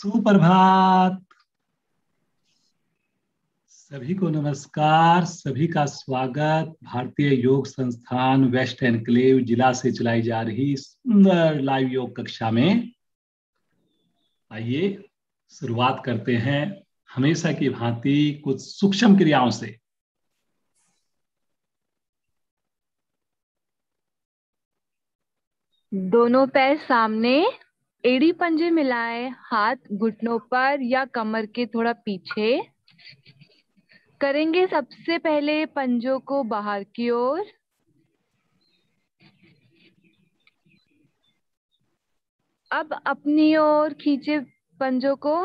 सुप्रभात। सभी को नमस्कार। सभी का स्वागत भारतीय योग संस्थान वेस्ट एनक्लेव जिला से चलाई जा रही सुंदर लाइव योग कक्षा में। आइए शुरुआत करते हैं हमेशा की भांति कुछ सूक्ष्म क्रियाओं से। दोनों पैर सामने, एड़ी पंजे मिलाएं, हाथ घुटनों पर या कमर के थोड़ा पीछे करेंगे। सबसे पहले पंजों को बाहर की ओर, अब अपनी ओर खींचे पंजों को।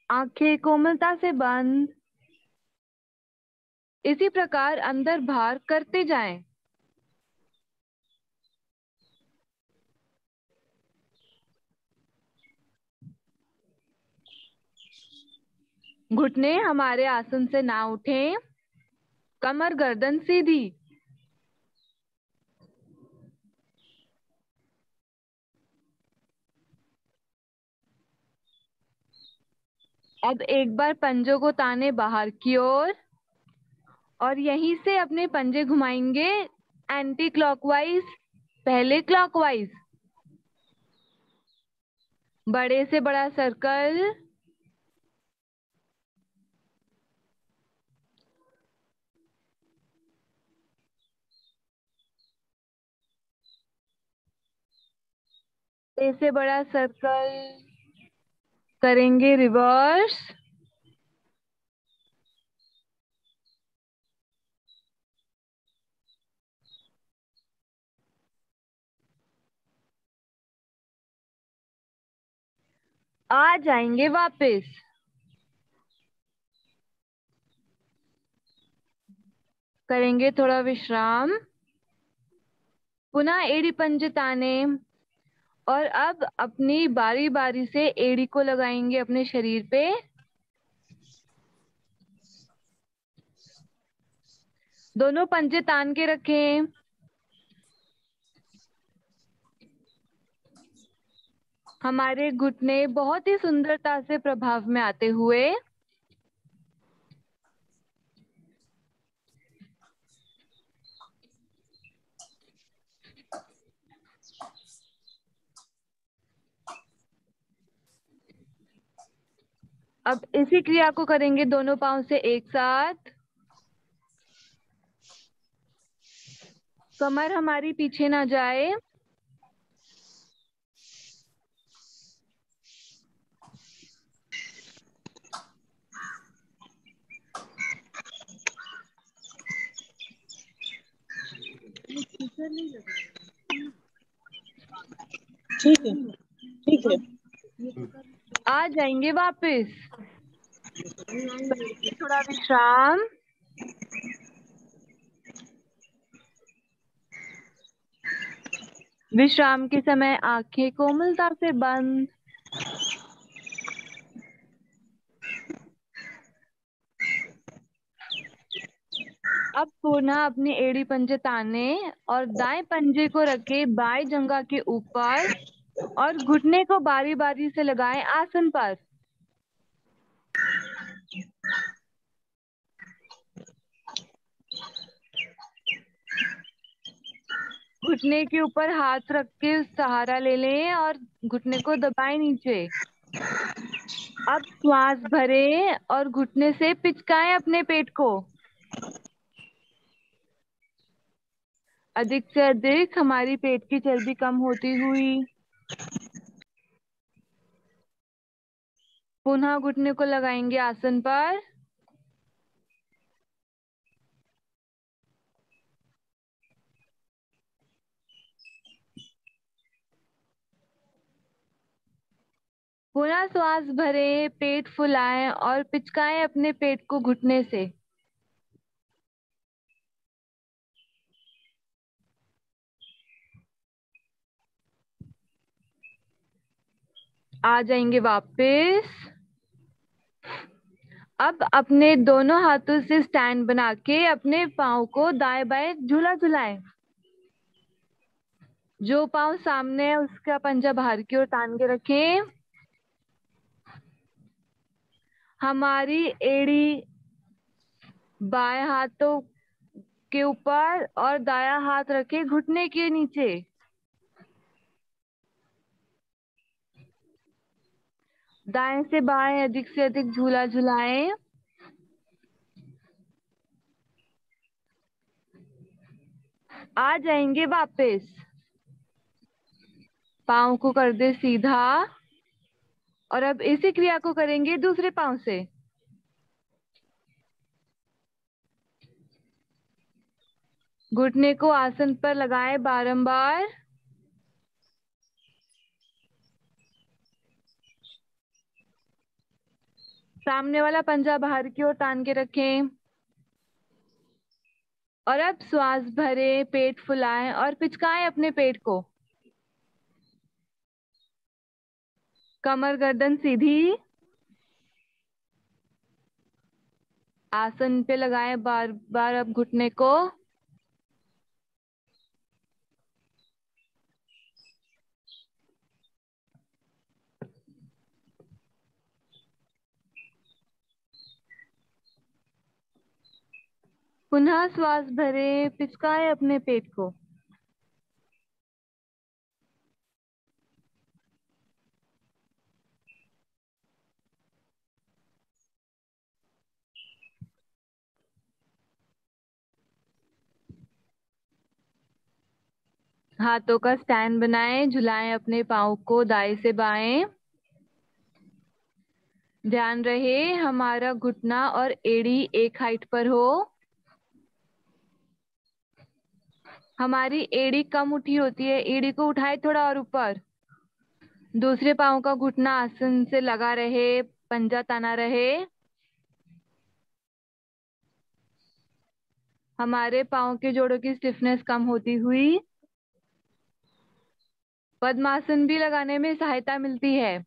आंखें कोमलता से बंद। इसी प्रकार अंदर बाहर करते जाएं। घुटने हमारे आसन से ना उठें, कमर गर्दन सीधी। अब एक बार पंजों को ताने बाहर की ओर और यहीं से अपने पंजे घुमाएंगे एंटी क्लॉकवाइज, पहले क्लॉकवाइज। बड़े से बड़ा सर्कल, बड़े से बड़ा सर्कल करेंगे रिवर्स। आ जाएंगे वापस। करेंगे थोड़ा विश्राम। पुनः एड़ी पंजे ताने और अब अपनी बारी बारी से एड़ी को लगाएंगे अपने शरीर पे। दोनों पंजे तान के रखें। हमारे घुटने बहुत ही सुंदरता से प्रभाव में आते हुए अब इसी क्रिया को करेंगे दोनों पांव से एक साथ। कमर हमारी पीछे ना जाए। ठीक है, ठीक है। आ जाएंगे वापस। थोड़ा विश्राम। विश्राम के समय आंखें कोमलता से बंद। अब पुनः अपनी एड़ी पंजे ताने और दाएं पंजे को रखे बाएं जंघा के ऊपर और घुटने को बारी बारी से लगाएं आसन पर। घुटने के ऊपर हाथ रख के सहारा ले लें और घुटने को दबाएं नीचे। अब श्वास भरें और घुटने से पिचकाएं अपने पेट को। अधिक से अधिक हमारी पेट की चर्बी कम होती हुई। पुनः घुटने को लगाएंगे आसन पर। पुनः श्वास भरें, पेट फुलाएं और पिचकाएं अपने पेट को घुटने से। आ जाएंगे वापस। अब अपने दोनों हाथों से स्टैंड बना के अपने पाँव को दाएं बाएं झूला झुलाएं। जो पाँव सामने है उसका पंजा बाहर की ओर तान के रखें। हमारी एड़ी बाएं हाथों के ऊपर और दायां हाथ रखे घुटने के नीचे। दाएं से बाएं अधिक से अधिक झूला झुलाएं। आ जाएंगे वापस। पाँव को कर दे सीधा और अब इसी क्रिया को करेंगे दूसरे पाँव से। घुटने को आसन पर लगाएं बारंबार। सामने वाला पंजा बाहर की ओर तान के रखें और अब श्वास भरें, पेट फुलाएं और पिचकाएं अपने पेट को। कमर गर्दन सीधी। आसन पे लगाएं बार बार अब घुटने को। पुनः श्वास भरें, पिचकाएं अपने पेट को। हाथों का स्टैंड बनाएं, झुलाएं अपने पाँव को दाएं से बाएं। ध्यान रहे हमारा घुटना और एड़ी एक हाइट पर हो। हमारी एड़ी कम उठी होती है, एड़ी को उठाए थोड़ा और ऊपर। दूसरे पाँव का घुटना आसन से लगा रहे, पंजा तना रहे। हमारे पाँव के जोड़ों की स्टिफनेस कम होती हुई पद्मासन भी लगाने में सहायता मिलती है।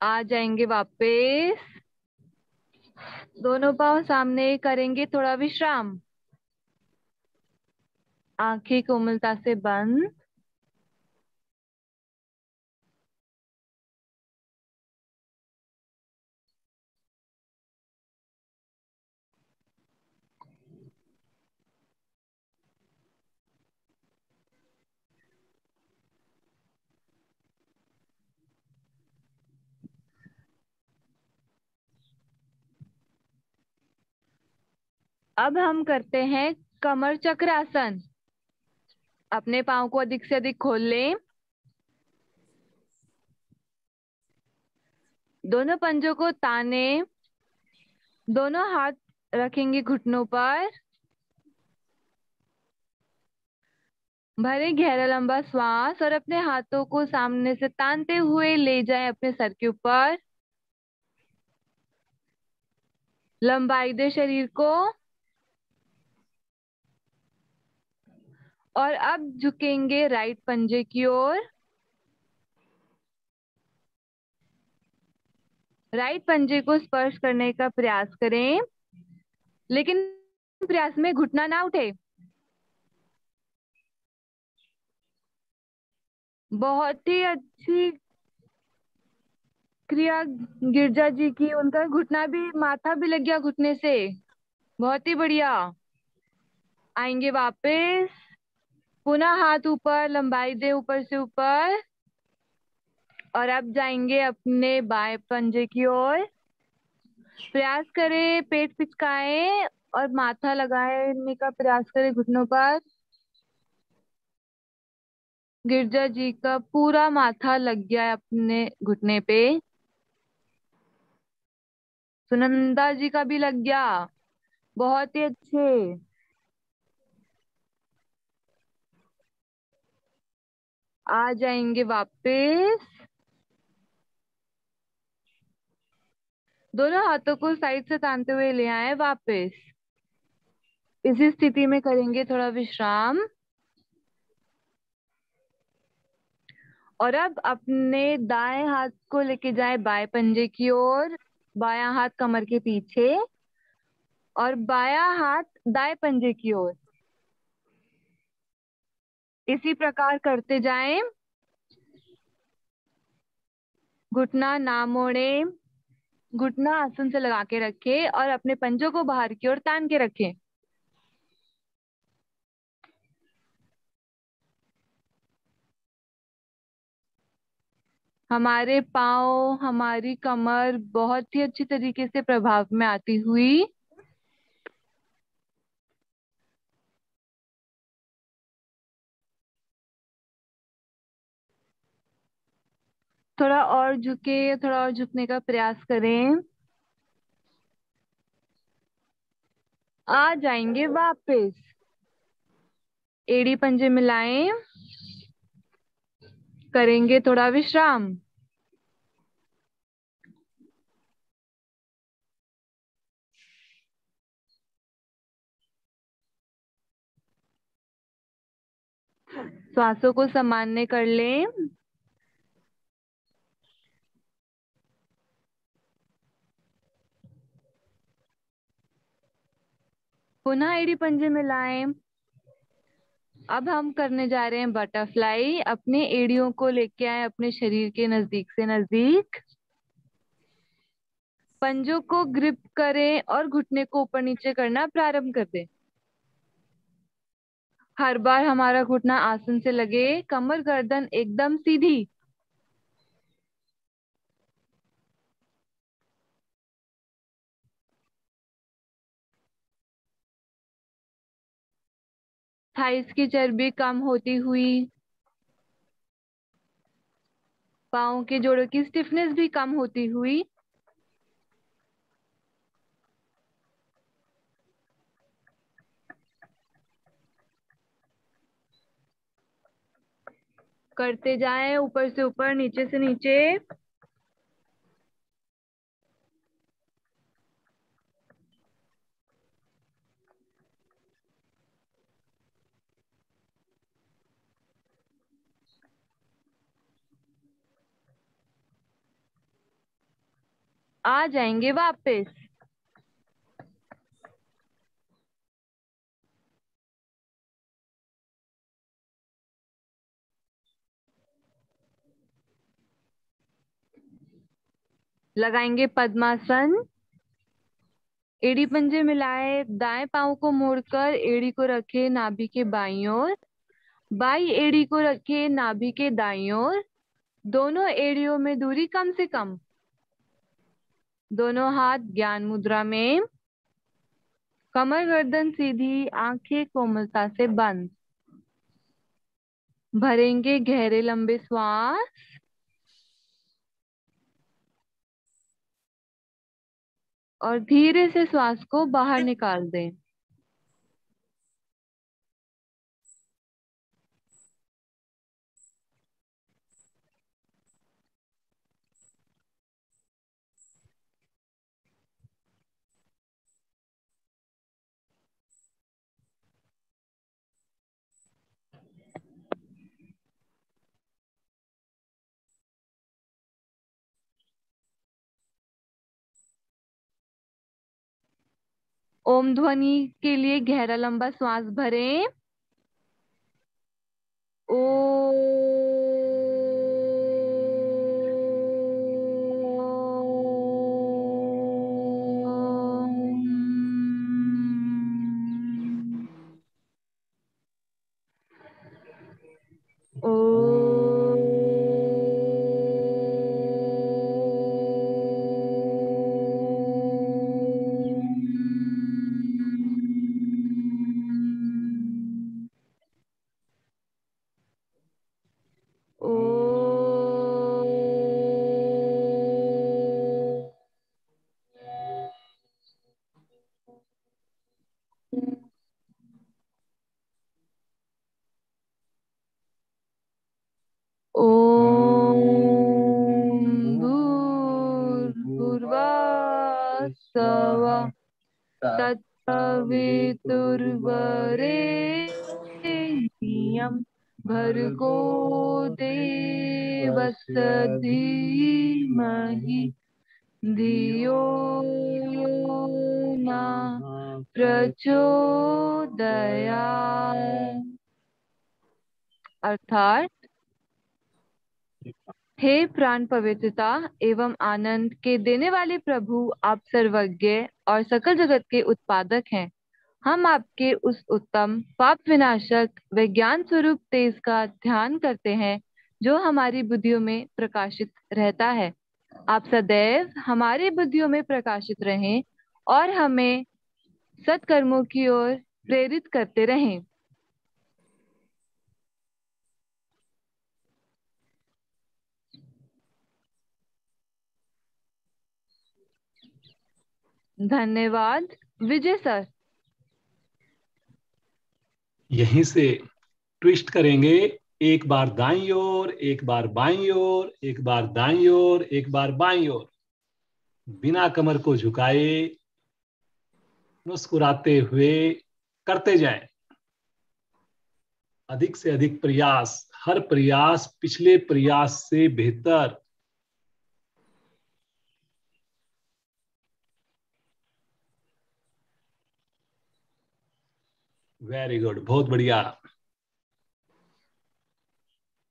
आ जाएंगे वापस। दोनों पाँव सामने करेंगे थोड़ा विश्राम। आंखें कोमलता से बंद। अब हम करते हैं कमर चक्रासन। अपने पाँव को अधिक से अधिक खोल लें। दोनों पंजों को ताने। दोनों हाथ रखेंगे घुटनों पर। भरे गहरा लंबा श्वास और अपने हाथों को सामने से तानते हुए ले जाएं अपने सर के ऊपर। लंबाई दे शरीर को। और अब झुकेंगे राइट पंजे की ओर। राइट पंजे को स्पर्श करने का प्रयास करें, लेकिन प्रयास में घुटना ना उठे। बहुत ही अच्छी क्रिया गिरजा जी की। उनका घुटना भी, माथा भी लग गया घुटने से। बहुत ही बढ़िया। आएंगे वापस। पुनः हाथ ऊपर, लंबाई दे ऊपर से ऊपर। और अब जाएंगे अपने बाएं पंजे की ओर। प्रयास करें, पेट पिचकाएं और माथा लगाने का प्रयास करें घुटनों पर। गिरजा जी का पूरा माथा लग गया है अपने घुटने पे। सुनंदा जी का भी लग गया। बहुत ही अच्छे। आ जाएंगे वापस। दोनों हाथों को साइड से तानते हुए ले आए वापस। इसी स्थिति में करेंगे थोड़ा विश्राम। और अब अपने दाएं हाथ को लेके जाए बाएं पंजे की ओर, बायां हाथ कमर के पीछे और बायां हाथ दाएं पंजे की ओर। इसी प्रकार करते जाएं। घुटना ना मोड़े, घुटना आसन से लगा के रखे और अपने पंजों को बाहर की ओर तान के रखें। हमारे पाँव, हमारी कमर बहुत ही अच्छी तरीके से प्रभाव में आती हुई थोड़ा और झुके, थोड़ा और झुकने का प्रयास करें। आ जाएंगे वापस। एड़ी पंजे मिलाएं, करेंगे थोड़ा विश्राम। श्वासों को सामान्य कर लें। पुनः एड़ी पंजे मिलाएं। अब हम करने जा रहे हैं बटरफ्लाई। अपने एड़ियों को लेके आए अपने शरीर के नजदीक से नजदीक। पंजों को ग्रिप करें और घुटने को ऊपर नीचे करना प्रारंभ कर दें। हर बार हमारा घुटना आसन से लगे, कमर गर्दन एकदम सीधी। थाइस की चर्बी कम होती हुई, पाँव के जोड़ों की स्टिफनेस भी कम होती हुई करते जाएं, ऊपर से ऊपर, नीचे से नीचे। आ जाएंगे वापस। लगाएंगे पद्मासन। एड़ी पंजे मिलाए, दाएं पांव को मोड़कर एड़ी को रखे नाभि के बाईं ओर, बाई एड़ी को रखे नाभि के दाईं ओर। दोनों एड़ियों में दूरी कम से कम। दोनों हाथ ज्ञान मुद्रा में। कमर गर्दन सीधी, आंखें कोमलता से बंद। भरेंगे गहरे लंबे श्वास और धीरे से श्वास को बाहर निकाल दें। ओम ध्वनि के लिए गहरा लंबा श्वास भरें। ओ ओम भूर्भुवः स्वः तत्सवितुर्वरेण्यं भर्गो देवस्य धीमहि धियो यो न प्रचोदयात्। अर्थात, हे प्राण पवित्रता एवं आनंद के देने वाले प्रभु, आप सर्वज्ञ और सकल जगत के उत्पादक हैं। हम आपके उस उत्तम पाप विनाशक व ज्ञान स्वरूप तेज का ध्यान करते हैं जो हमारी बुद्धियों में प्रकाशित रहता है। आप सदैव हमारी बुद्धियों में प्रकाशित रहें और हमें सत्कर्मों की ओर प्रेरित करते रहें। धन्यवाद विजय सर। यहीं से ट्विस्ट करेंगे, एक बार दाईं ओर, एक बार बाईं ओर, एक बार दाईं ओर, एक बार बाईं ओर, बिना कमर को झुकाए मुस्कुराते हुए करते जाएं। अधिक से अधिक प्रयास, हर प्रयास पिछले प्रयास से बेहतर। वेरी गुड, बहुत बढ़िया।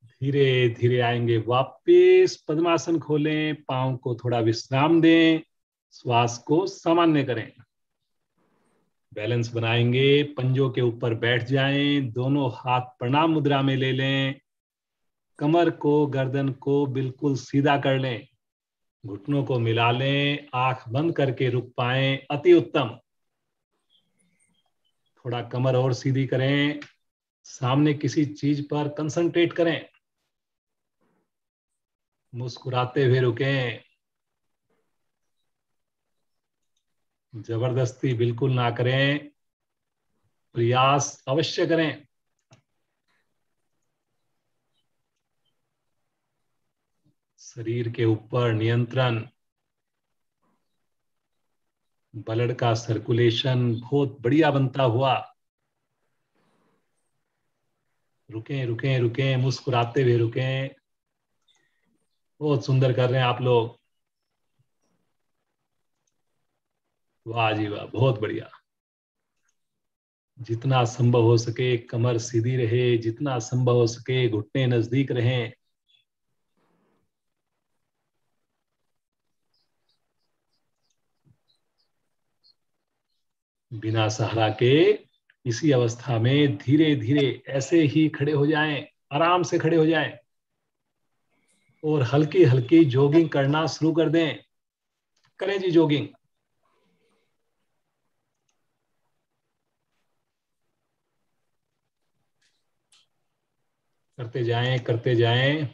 धीरे धीरे आएंगे वापस, पद्मासन खोलें, पांव को थोड़ा विश्राम दें, श्वास को सामान्य करें, बैलेंस बनाएंगे, पंजों के ऊपर बैठ जाएं, दोनों हाथ प्रणाम मुद्रा में ले लें, कमर को, गर्दन को बिल्कुल सीधा कर लें, घुटनों को मिला लें, आंख बंद करके रुक पाएं, अति उत्तम। थोड़ा कमर और सीधी करें, सामने किसी चीज पर कंसंट्रेट करें, मुस्कुराते हुए रुकें, जबरदस्ती बिल्कुल ना करें, प्रयास अवश्य करें। शरीर के ऊपर नियंत्रण, ब्लड का सर्कुलेशन बहुत बढ़िया बनता हुआ। रुकें रुकें रुकें, मुस्कुराते हुए रुकें। बहुत सुंदर कर रहे हैं आप लोग, वाह जी वाह, बहुत बढ़िया। जितना संभव हो सके कमर सीधी रहे, जितना संभव हो सके घुटने नजदीक रहें। बिना सहारा के इसी अवस्था में धीरे धीरे ऐसे ही खड़े हो जाएं, आराम से खड़े हो जाएं और हल्की हल्की जॉगिंग करना शुरू कर दें। करें जी जॉगिंग। करते जाएं करते जाएं।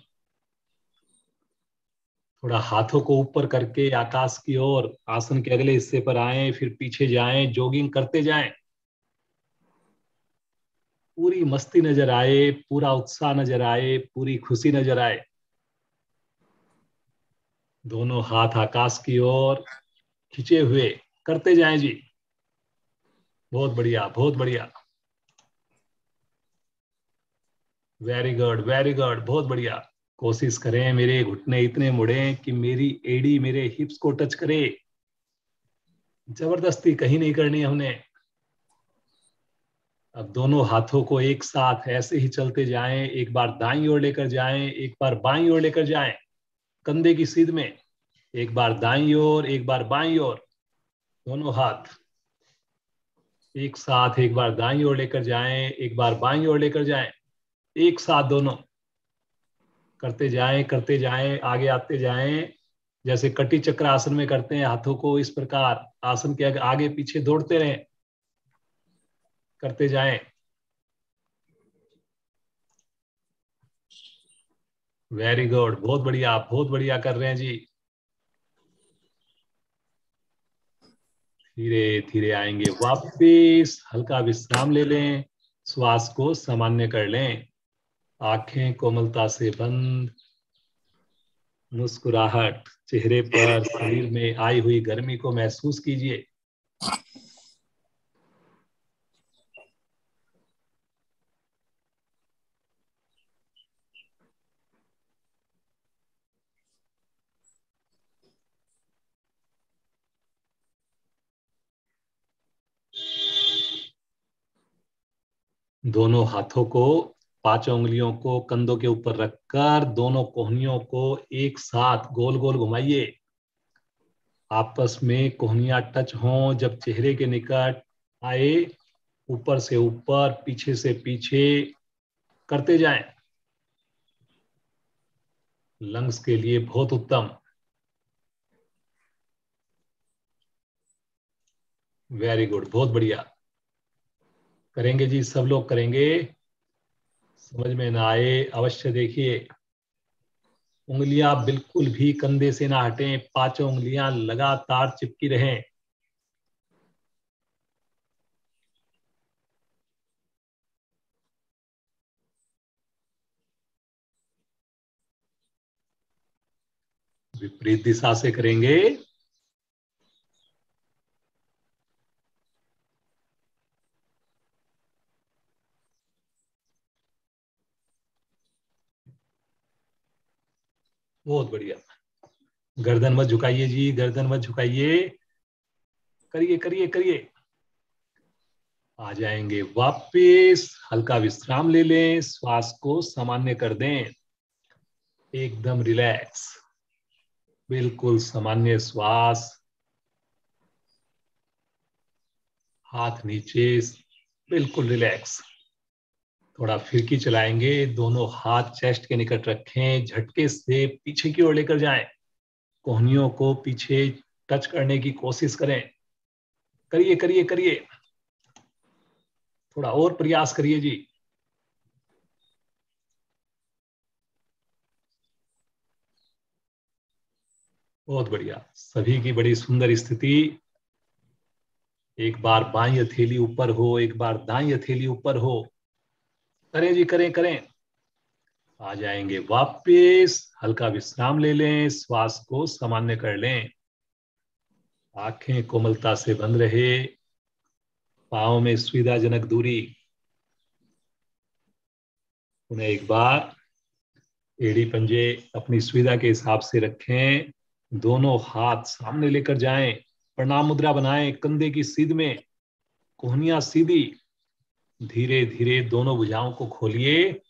थोड़ा हाथों को ऊपर करके आकाश की ओर आसन के अगले हिस्से पर आएं, फिर पीछे जाएं, जॉगिंग करते जाएं। पूरी मस्ती नजर आए, पूरा उत्साह नजर आए, पूरी खुशी नजर आए। दोनों हाथ आकाश की ओर खिंचे हुए करते जाएं जी। बहुत बढ़िया, बहुत बढ़िया। वेरी गुड, वेरी गुड, बहुत बढ़िया। कोशिश करें मेरे घुटने इतने मुड़े कि मेरी एड़ी मेरे हिप्स को टच करे। जबरदस्ती कहीं नहीं करनी है हमने। अब दोनों हाथों को एक साथ ऐसे ही चलते जाएं, एक बार दाईं ओर लेकर जाएं, एक बार बाईं ओर लेकर जाएं, कंधे की सीध में, एक बार दाईं ओर, एक बार बाईं ओर, दोनों हाथ एक साथ, एक बार दाईं ओर लेकर जाएं, एक बार बाईं ओर लेकर जाएं, एक साथ दोनों करते जाएं, आगे आते जाएं। जैसे कटी चक्र आसन में करते हैं हाथों को, इस प्रकार आसन के आगे पीछे दौड़ते रहें, करते जाएं। वेरी गुड, बहुत बढ़िया, बहुत बढ़िया कर रहे हैं जी। धीरे धीरे आएंगे वापिस, हल्का विश्राम ले लें, श्वास को सामान्य कर लें, आंखें कोमलता से बंद, मुस्कुराहट चेहरे पर, शरीर में आई हुई गर्मी को महसूस कीजिए। दोनों हाथों को, पांचों उंगलियों को कंधों के ऊपर रखकर दोनों कोहनियों को एक साथ गोल गोल घुमाइए। आपस में कोहनियां टच हों, जब चेहरे के निकट आए ऊपर से ऊपर पीछे से पीछे करते जाएं। लंग्स के लिए बहुत उत्तम। वेरी गुड, बहुत बढ़िया। करेंगे जी, सब लोग करेंगे। समझ में ना आए अवश्य देखिए। उंगलियां बिल्कुल भी कंधे से ना हटें, पांचों उंगलियां लगातार चिपकी रहें। विपरीत दिशा से करेंगे। बहुत बढ़िया। गर्दन मत झुकाइए जी, गर्दन मत झुकाइए। करिए करिए करिए। आ जाएंगे वापस। हल्का विश्राम ले लें, श्वास को सामान्य कर दें। एकदम रिलैक्स, बिल्कुल सामान्य श्वास। हाथ नीचे, बिल्कुल रिलैक्स। थोड़ा फिरकी चलाएंगे। दोनों हाथ चेस्ट के निकट रखें, झटके से पीछे की ओर लेकर जाएं। कोहनियों को पीछे टच करने की कोशिश करें। करिए करिए करिए। थोड़ा और प्रयास करिए जी। बहुत बढ़िया। सभी की बड़ी सुंदर स्थिति। एक बार बाईं हथेली ऊपर हो, एक बार दाईं हथेली ऊपर हो। करें जी, करें करें। आ जाएंगे वापस। हल्का विश्राम ले लें, श्वास को सामान्य कर लें। आंखें कोमलता से बंद रहे। पांव में सुविधाजनक दूरी। उन्हें एक बार एड़ी पंजे अपनी सुविधा के हिसाब से रखें। दोनों हाथ सामने लेकर जाएं। प्रणाम मुद्रा बनाएं, कंधे की सीध में, कोहनियां सीधी। धीरे धीरे दोनों भुजाओं को खोलिए।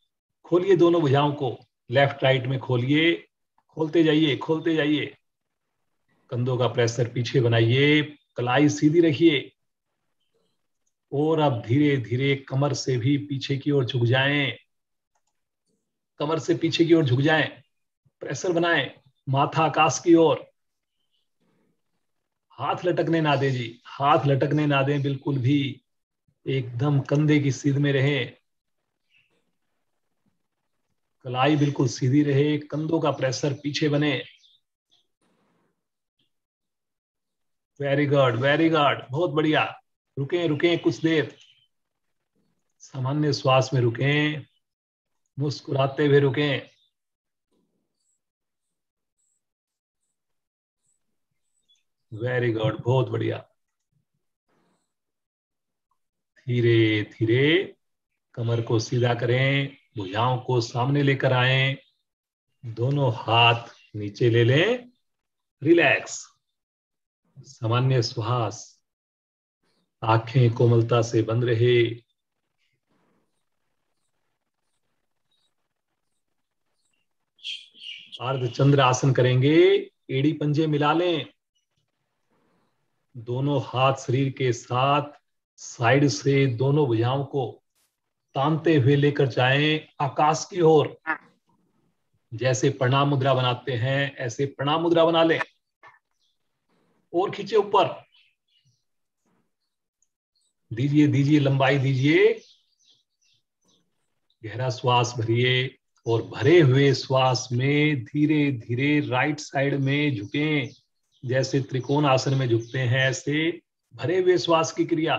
खोलिए दोनों भुजाओं को, लेफ्ट राइट में खोलिए। खोलते जाइए, खोलते जाइए। कंधों का प्रेशर पीछे बनाइए, कलाई सीधी रखिए। और अब धीरे धीरे कमर से भी पीछे की ओर झुक जाएं। कमर से पीछे की ओर झुक जाएं। प्रेशर बनाएं, माथा आकाश की ओर। हाथ लटकने ना दें जी, हाथ लटकने ना दें बिल्कुल भी। एकदम कंधे की सीध में रहे। कलाई बिल्कुल सीधी रहे, कंधों का प्रेशर पीछे बने। वेरी गुड, वेरी गुड, बहुत बढ़िया। रुकें रुकें कुछ देर। सामान्य श्वास में रुकें, मुस्कुराते हुए रुकें। वेरी गुड, बहुत बढ़िया। धीरे धीरे कमर को सीधा करें, भुजाओं को सामने लेकर आएं। दोनों हाथ नीचे ले लें। रिलैक्स, सामान्य श्वास। आंखें कोमलता से बंद रहे। अर्धचंद्र आसन करेंगे। एड़ी पंजे मिला लें। दोनों हाथ शरीर के साथ साइड से दोनों भुजाओं को तानते हुए लेकर जाएं आकाश की ओर। जैसे प्रणाम मुद्रा बनाते हैं ऐसे प्रणाम मुद्रा बना लें। और खींचे ऊपर। दीजिए दीजिए, लंबाई दीजिए। गहरा श्वास भरिए और भरे हुए श्वास में धीरे धीरे राइट साइड में झुकें। जैसे त्रिकोण आसन में झुकते हैं ऐसे भरे हुए श्वास की क्रिया।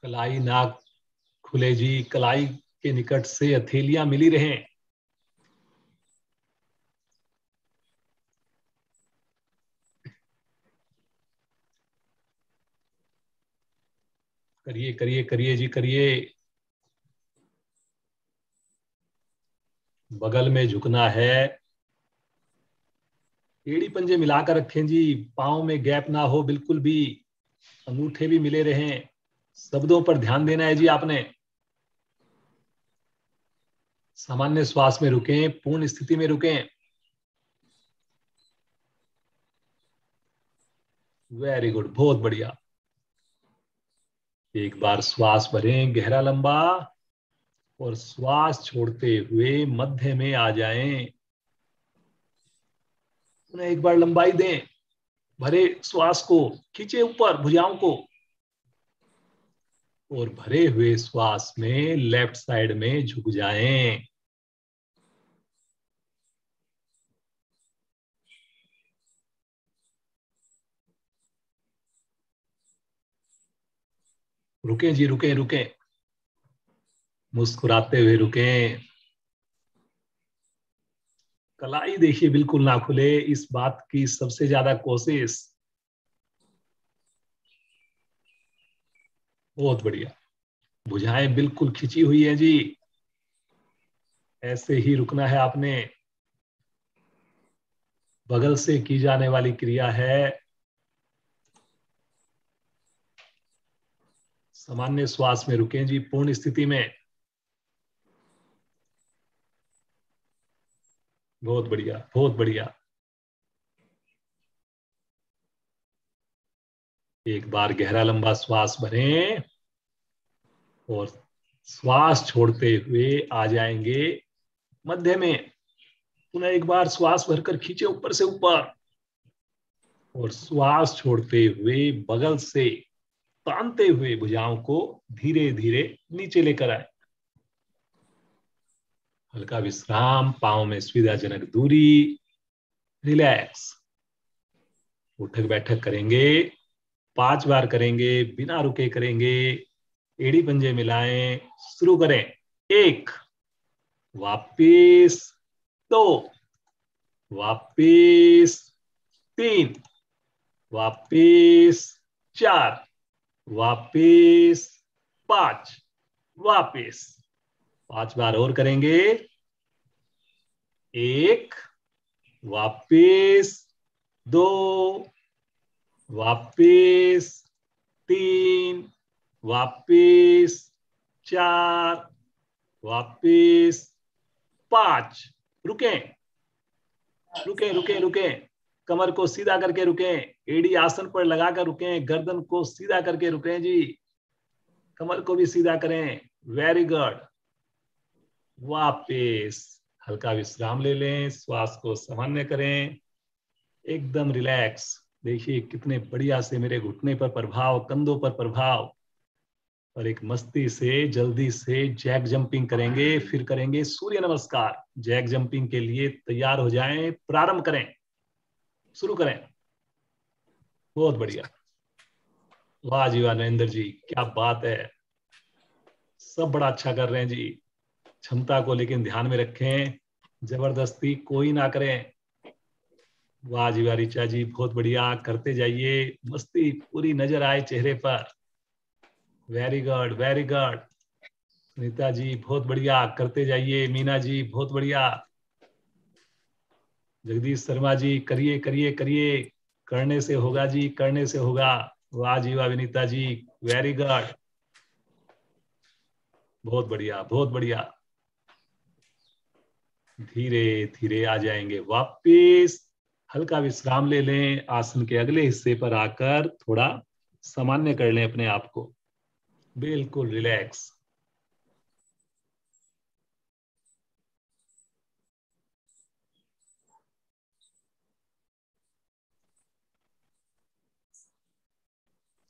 कलाई नाक खुले जी, कलाई के निकट से हथेलियां मिली रहें। करिए करिए करिए जी, करिए। बगल में झुकना है। एड़ी पंजे मिलाकर रखें जी, पाँव में गैप ना हो बिल्कुल भी। अंगूठे भी मिले रहें। शब्दों पर ध्यान देना है जी आपने। सामान्य श्वास में रुकें, पूर्ण स्थिति में रुकें। वेरी गुड, बहुत बढ़िया। एक बार श्वास भरें गहरा लंबा और श्वास छोड़ते हुए मध्य में आ जाएं। उन्हें एक बार लंबाई दें, भरे श्वास को खींचे ऊपर भुजाओं को, और भरे हुए श्वास में लेफ्ट साइड में झुक जाएं। रुकें जी, रुकें रुकें, मुस्कुराते हुए रुकें। कलाई देखिए बिल्कुल ना खुले, इस बात की सबसे ज्यादा कोशिश। बहुत बढ़िया। भुजाएं बिल्कुल खिंची हुई है जी, ऐसे ही रुकना है आपने। बगल से की जाने वाली क्रिया है। सामान्य श्वास में रुकें जी, पूर्ण स्थिति में। बहुत बढ़िया, बहुत बढ़िया। एक बार गहरा लंबा श्वास भरें और श्वास छोड़ते हुए आ जाएंगे मध्य में। पुनः एक बार श्वास भरकर खींचे ऊपर से ऊपर, और श्वास छोड़ते हुए बगल से तानते हुए भुजाओं को धीरे धीरे नीचे लेकर आए। हल्का विश्राम, पांव में सुविधाजनक दूरी, रिलैक्स। उठक बैठक करेंगे, 5 बार करेंगे, बिना रुके करेंगे। एड़ी पंजे मिलाएं, शुरू करें। 1, वापिस 2, वापिस 3, वापिस 4, वापिस 5, वापिस। 5 बार और करेंगे। 1, वापिस 2, वापिस 3, वापिस 4, वापिस 5। रुकें रुकें रुकें रुकें, कमर को सीधा करके रुकें, एड़ी आसन पर लगाकर रुकें, गर्दन को सीधा करके रुकें जी, कमर को भी सीधा करें। Very good. वापिस हल्का विश्राम ले लें, श्वास को सामान्य करें, एकदम रिलैक्स। देखिए कितने बढ़िया से मेरे घुटने पर प्रभाव, कंधों पर प्रभाव, और एक मस्ती से जल्दी से जैक जंपिंग करेंगे, फिर करेंगे सूर्य नमस्कार। जैक जंपिंग के लिए तैयार हो जाएं, प्रारंभ करें, शुरू करें। बहुत बढ़िया, वाह जी वाह नरेंद्र जी, क्या बात है। सब बड़ा अच्छा कर रहे हैं जी। क्षमता को लेकिन ध्यान में रखें, जबरदस्ती कोई ना करें। वाह जी वाह ऋचा जी, बहुत बढ़िया, करते जाइए, मस्ती पूरी नजर आए चेहरे पर। Very good, very good. Sunita ji बहुत बढ़िया, करते जाइए। मीना जी बहुत बढ़िया। जगदीश शर्मा जी, करिए करिए करिए, करने से होगा जी, करने से होगा। वाह जी वाह विनीता जी, वेरी गुड, बहुत बढ़िया बहुत बढ़िया। धीरे धीरे आ जाएंगे वापिस। हल्का विश्राम ले लें, आसन के अगले हिस्से पर आकर थोड़ा सामान्य कर लें अपने आप को, बिल्कुल रिलैक्स।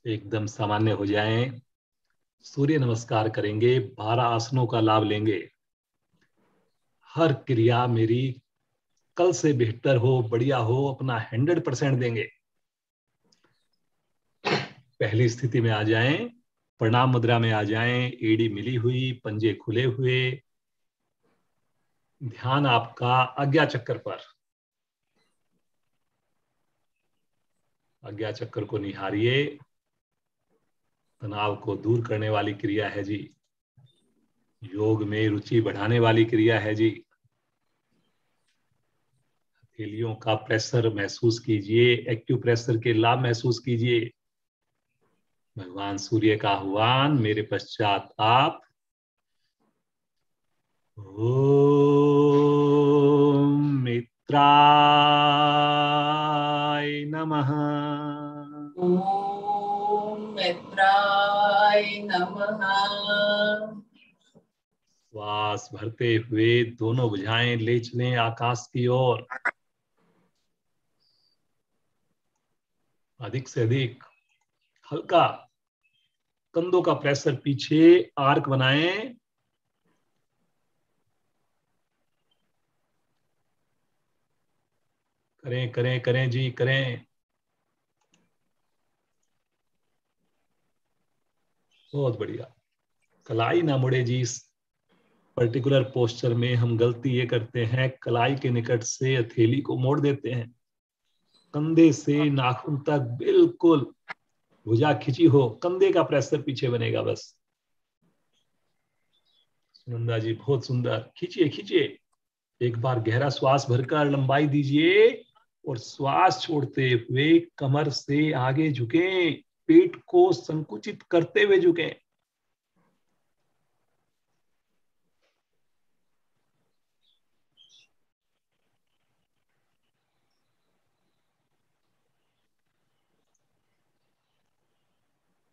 एकदम सामान्य हो जाएं। सूर्य नमस्कार करेंगे, 12 आसनों का लाभ लेंगे। हर क्रिया मेरी कल से बेहतर हो, बढ़िया हो, अपना 100% देंगे। पहली स्थिति में आ जाएं, प्रणाम मुद्रा में आ जाएं, एड़ी मिली हुई, पंजे खुले हुए, ध्यान आपका आज्ञा चक्र पर। आज्ञा चक्र को निहारिए, तनाव को दूर करने वाली क्रिया है जी, योग में रुचि बढ़ाने वाली क्रिया है जी। हथेलियों का प्रेशर महसूस कीजिए, एक्टिव प्रेशर के लाभ महसूस कीजिए। भगवान सूर्य का आह्वान, मेरे पश्चात आप। ओम मित्राय नमः। ओम मित्राय नमः। श्वास भरते हुए दोनों भुजाएं ले चलें आकाश की ओर। अधिक से अधिक हल्का कंधों का प्रेशर पीछे, आर्क बनाएं। करें करें करें जी, करें। बहुत बढ़िया। कलाई ना मुड़े जी। इस पर्टिकुलर पोस्चर में हम गलती ये करते हैं, कलाई के निकट से हथेली को मोड़ देते हैं। कंधे से नाखून तक बिल्कुल भुजा खिंची हो, कंधे का प्रेशर पीछे बनेगा बस। सुनंदा जी बहुत सुंदर, खींचिए खींचिए। एक बार गहरा श्वास भरकर लंबाई दीजिए और श्वास छोड़ते हुए कमर से आगे झुकें, पेट को संकुचित करते हुए झुकें।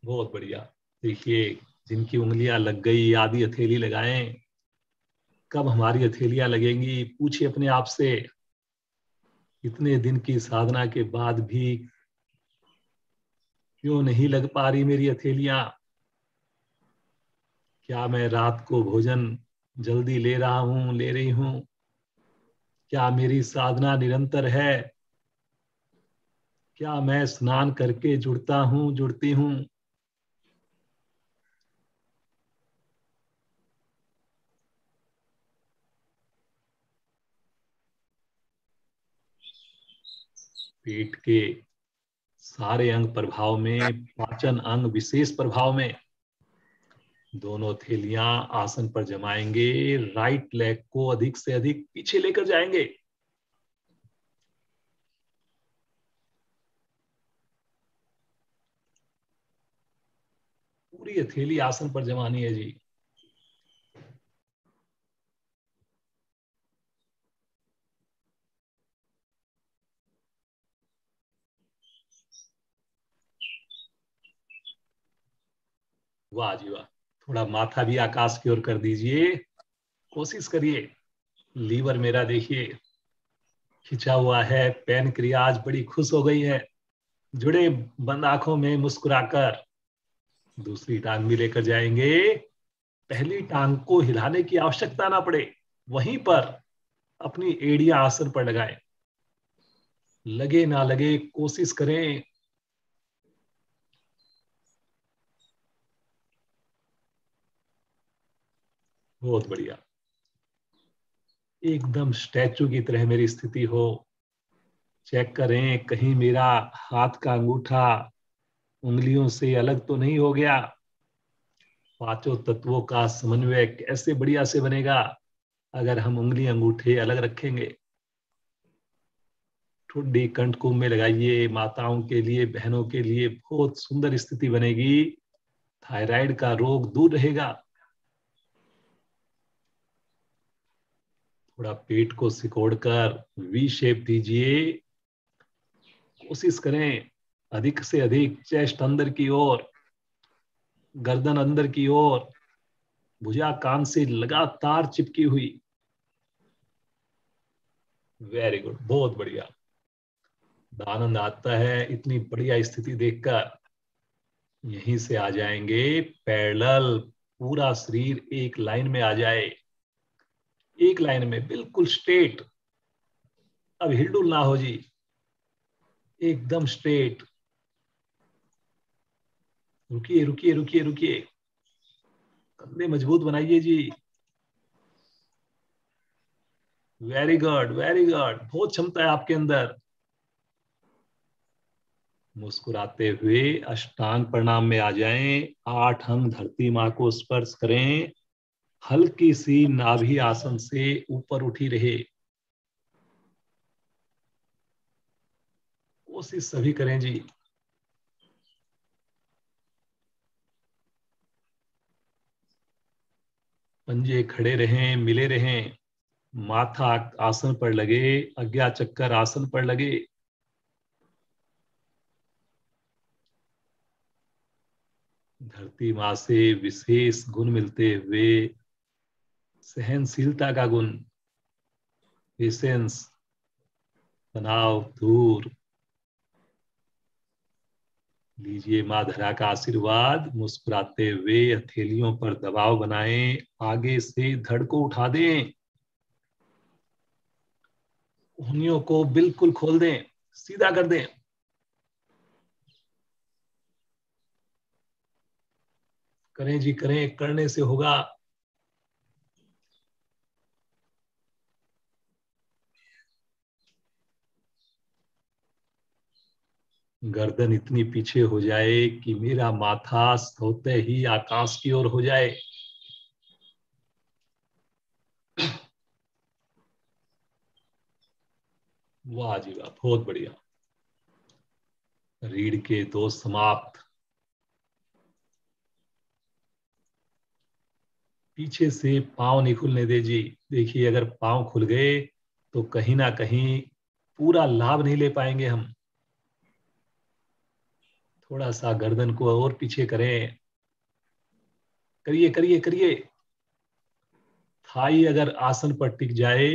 बहुत बढ़िया। देखिए, जिनकी उंगलियां लग गई आधी हथेली लगाएं। कब हमारी हथेलियां लगेंगी, पूछिए अपने आप से। इतने दिन की साधना के बाद भी क्यों नहीं लग पा रही मेरी हथेलियां? क्या मैं रात को भोजन जल्दी ले रहा हूं, ले रही हूं? क्या मेरी साधना निरंतर है? क्या मैं स्नान करके जुड़ता हूं, जुड़ती हूं? पेट के सारे अंग प्रभाव में, पाचन अंग विशेष प्रभाव में। दोनों थैलियां आसन पर जमाएंगे, राइट लेग को अधिक से अधिक पीछे लेकर जाएंगे। पूरी हथेली आसन पर जमानी है जी। वाह जी वाह। थोड़ा माथा भी आकाश की ओर कर दीजिए, कोशिश करिए। लीवर मेरा देखिए खिंचा हुआ है, पैनक्रियाज बड़ी खुश हो गई है। जुड़े बंद आंखों में मुस्कुराकर दूसरी टांग भी लेकर जाएंगे। पहली टांग को हिलाने की आवश्यकता ना पड़े, वहीं पर अपनी एड़ियां आसन पर लगाएं। लगे ना लगे कोशिश करें। बहुत बढ़िया। एकदम स्टैचू की तरह मेरी स्थिति हो। चेक करें कहीं मेरा हाथ का अंगूठा उंगलियों से अलग तो नहीं हो गया। पांचों तत्वों का समन्वय कैसे बढ़िया से बनेगा अगर हम उंगली अंगूठे अलग रखेंगे। ठुड्डी कंठ कुंभ में लगाइए। माताओं के लिए, बहनों के लिए बहुत सुंदर स्थिति बनेगी। थायराइड का रोग दूर रहेगा। थोड़ा पेट को सिकोड़कर वी शेप दीजिए। कोशिश करें अधिक से अधिक चेस्ट अंदर की ओर, गर्दन अंदर की ओर, भुजा कान से लगातार चिपकी हुई। वेरी गुड, बहुत बढ़िया। आनंद आता है इतनी बढ़िया स्थिति देखकर। यहीं से आ जाएंगे पैरेलल, पूरा शरीर एक लाइन में आ जाए। एक लाइन में बिल्कुल स्ट्रेट। अब हिलडुल ना हो जी, एकदम स्ट्रेट। रुकिए रुकिए रुकिए रुकिए, कंधे मजबूत बनाइए जी। वेरी गुड वेरी गुड, बहुत क्षमता है आपके अंदर। मुस्कुराते हुए अष्टांग प्रणाम में आ जाएं। 8 अंग धरती मां को स्पर्श करें। हल्की सी नाभि आसन से ऊपर उठी रहे। कोशिश सभी करें जी। पंजे खड़े रहें, मिले रहें, माथा आसन पर लगे, आज्ञा चक्कर आसन पर लगे। धरती माँ से विशेष गुण मिलते हुए सहनशीलता का गुण, पेशेंस, तनाव दूर। लीजिए माँ धरा का आशीर्वाद। मुस्कुराते हुए हथेलियों पर दबाव बनाएं, आगे से धड़ को उठा दें, उंगलियों को बिल्कुल खोल दें, सीधा कर दें। करें जी करें, करने से होगा। गर्दन इतनी पीछे हो जाए कि मेरा माथा सोते ही आकाश की ओर हो जाए। वाह जी वाह, बहुत बढ़िया। रीढ़ के दोष समाप्त। पीछे से पांव नहीं खुलने दे जी। देखिए अगर पांव खुल गए तो कहीं ना कहीं पूरा लाभ नहीं ले पाएंगे हम। थोड़ा सा गर्दन को और पीछे करें। करिए करिए करिए। थाई अगर आसन पर टिक जाए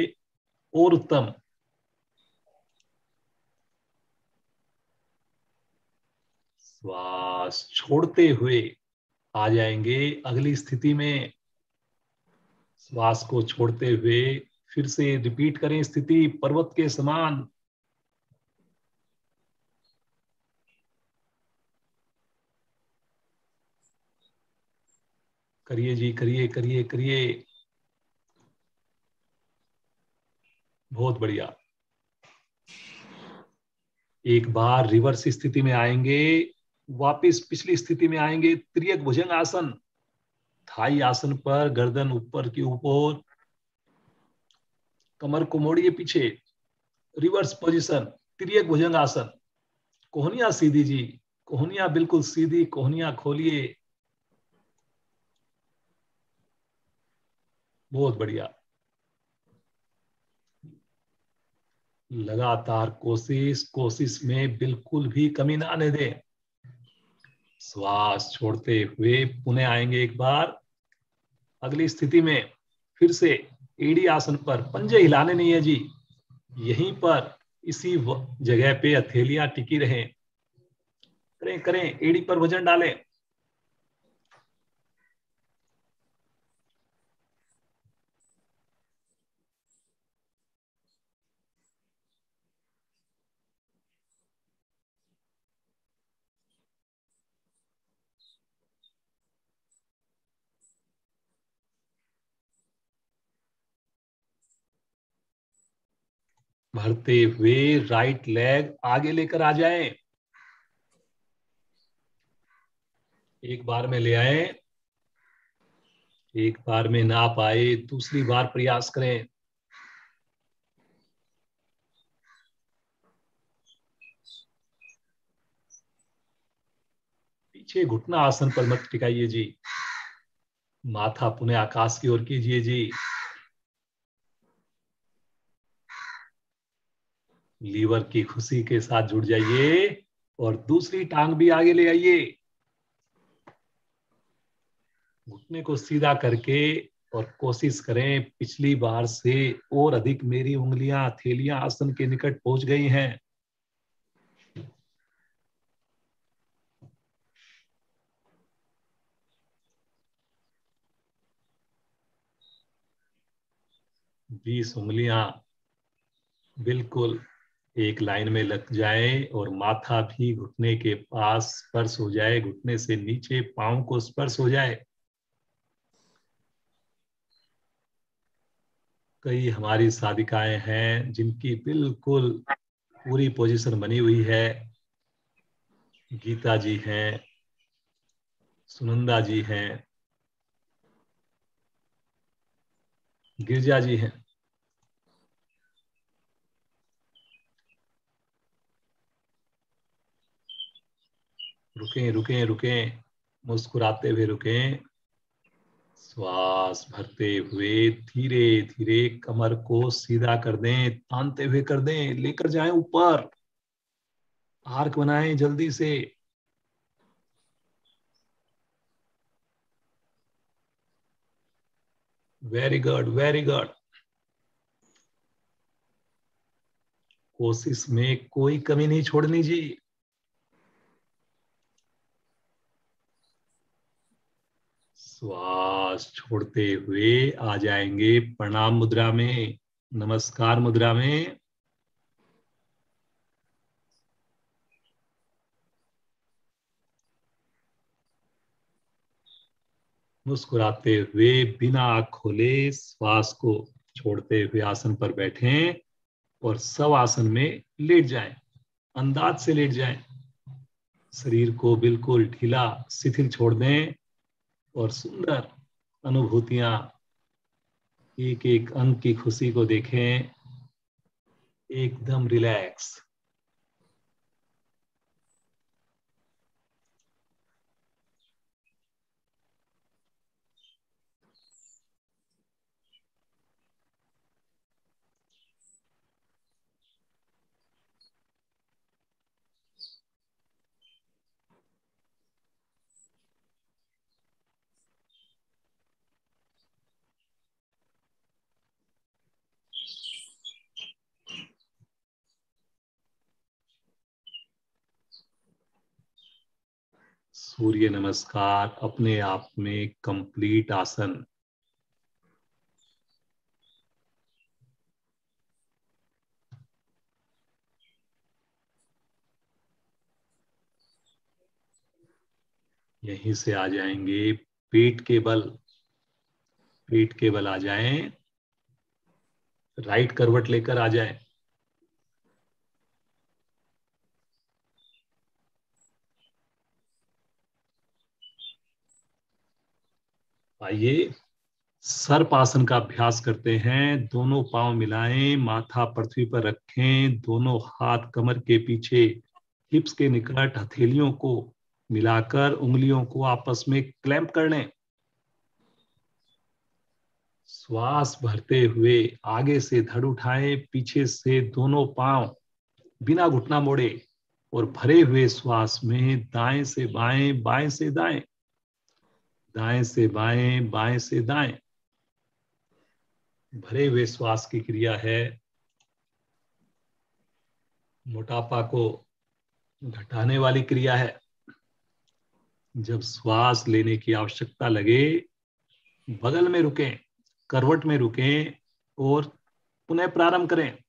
और उत्तम। श्वास छोड़ते हुए आ जाएंगे अगली स्थिति में। श्वास को छोड़ते हुए फिर से रिपीट करें स्थिति पर्वत के समान। करिए जी करिए करिए करिए। बहुत बढ़िया। एक बार रिवर्स स्थिति में आएंगे, वापस पिछली स्थिति में आएंगे। त्रियक भुजंग आसन। थाई आसन पर गर्दन ऊपर की ऊपर, कमर को मोड़िए पीछे। रिवर्स पोजीशन, त्रियक भुजंग आसन। कोहनियां सीधी जी, कोहनियां बिल्कुल सीधी, कोहनियां खोलिए। बहुत बढ़िया। लगातार कोशिश, कोशिश में बिल्कुल भी कमी ना आने दें। श्वास छोड़ते हुए पुनः आएंगे एक बार अगली स्थिति में। फिर से एड़ी आसन पर, पंजे हिलाने नहीं है जी। यहीं पर इसी जगह पे हथेलियां टिकी रहें। करें करें, एड़ी पर वजन डालें। भरते हुए राइट लेग आगे लेकर आ जाएं। एक बार में ले आए। एक बार में ना पाए दूसरी बार प्रयास करें। पीछे घुटना आसन पर मत टिकाइए जी। माथा पुनः आकाश की ओर कीजिए जी। लीवर की खुशी के साथ जुड़ जाइए और दूसरी टांग भी आगे ले आइए। घुटने को सीधा करके और कोशिश करें पिछली बार से और अधिक मेरी उंगलियां हथेलियां आसन के निकट पहुंच गई हैं। 20 उंगलियां बिल्कुल एक लाइन में लग जाए और माथा भी घुटने के पास स्पर्श हो जाए, घुटने से नीचे पांव को स्पर्श हो जाए। कई हमारी साधिकाएं हैं जिनकी बिल्कुल पूरी पोजीशन बनी हुई है। गीता जी हैं, सुनंदा जी हैं, गिरजा जी हैं। रुकें रुकें रुकें, मुस्कुराते हुए रुकें। श्वास भरते हुए धीरे धीरे कमर को सीधा कर दें, तानते हुए कर दें, लेकर जाएं ऊपर, आर्क बनाएं जल्दी से। Very good, very good. कोशिश में कोई कमी नहीं छोड़नी जी। श्वास छोड़ते हुए आ जाएंगे प्रणाम मुद्रा में, नमस्कार मुद्रा में। मुस्कुराते हुए बिना आँख खोले श्वास को छोड़ते हुए आसन पर बैठें और सब आसन में लेट जाएं, अंदाज से लेट जाएं। शरीर को बिल्कुल ढीला शिथिल छोड़ दें और सुंदर अनुभूतियां, एक एक अंग की खुशी को देखें, एकदम रिलैक्स। सूर्य नमस्कार अपने आप में कंप्लीट आसन। यहीं से आ जाएंगे पेट के बल, पेट के बल आ जाएं, राइट करवट लेकर आ जाएं। आइए सर्प आसन का अभ्यास करते हैं। दोनों पांव मिलाएं, माथा पृथ्वी पर रखें, दोनों हाथ कमर के पीछे हिप्स के निकट हथेलियों को मिलाकर उंगलियों को आपस में क्लैंप कर लें। श्वास भरते हुए आगे से धड़ उठाएं, पीछे से दोनों पांव बिना घुटना मोड़े और भरे हुए श्वास में दाएं से बाएं, बाएं से दाएं, दाएं से बाएं, बाएं से दाएं। भरे हुए श्वास की क्रिया है, मोटापा को घटाने वाली क्रिया है। जब श्वास लेने की आवश्यकता लगे, बगल में रुकें, करवट में रुकें और पुनः प्रारंभ करें।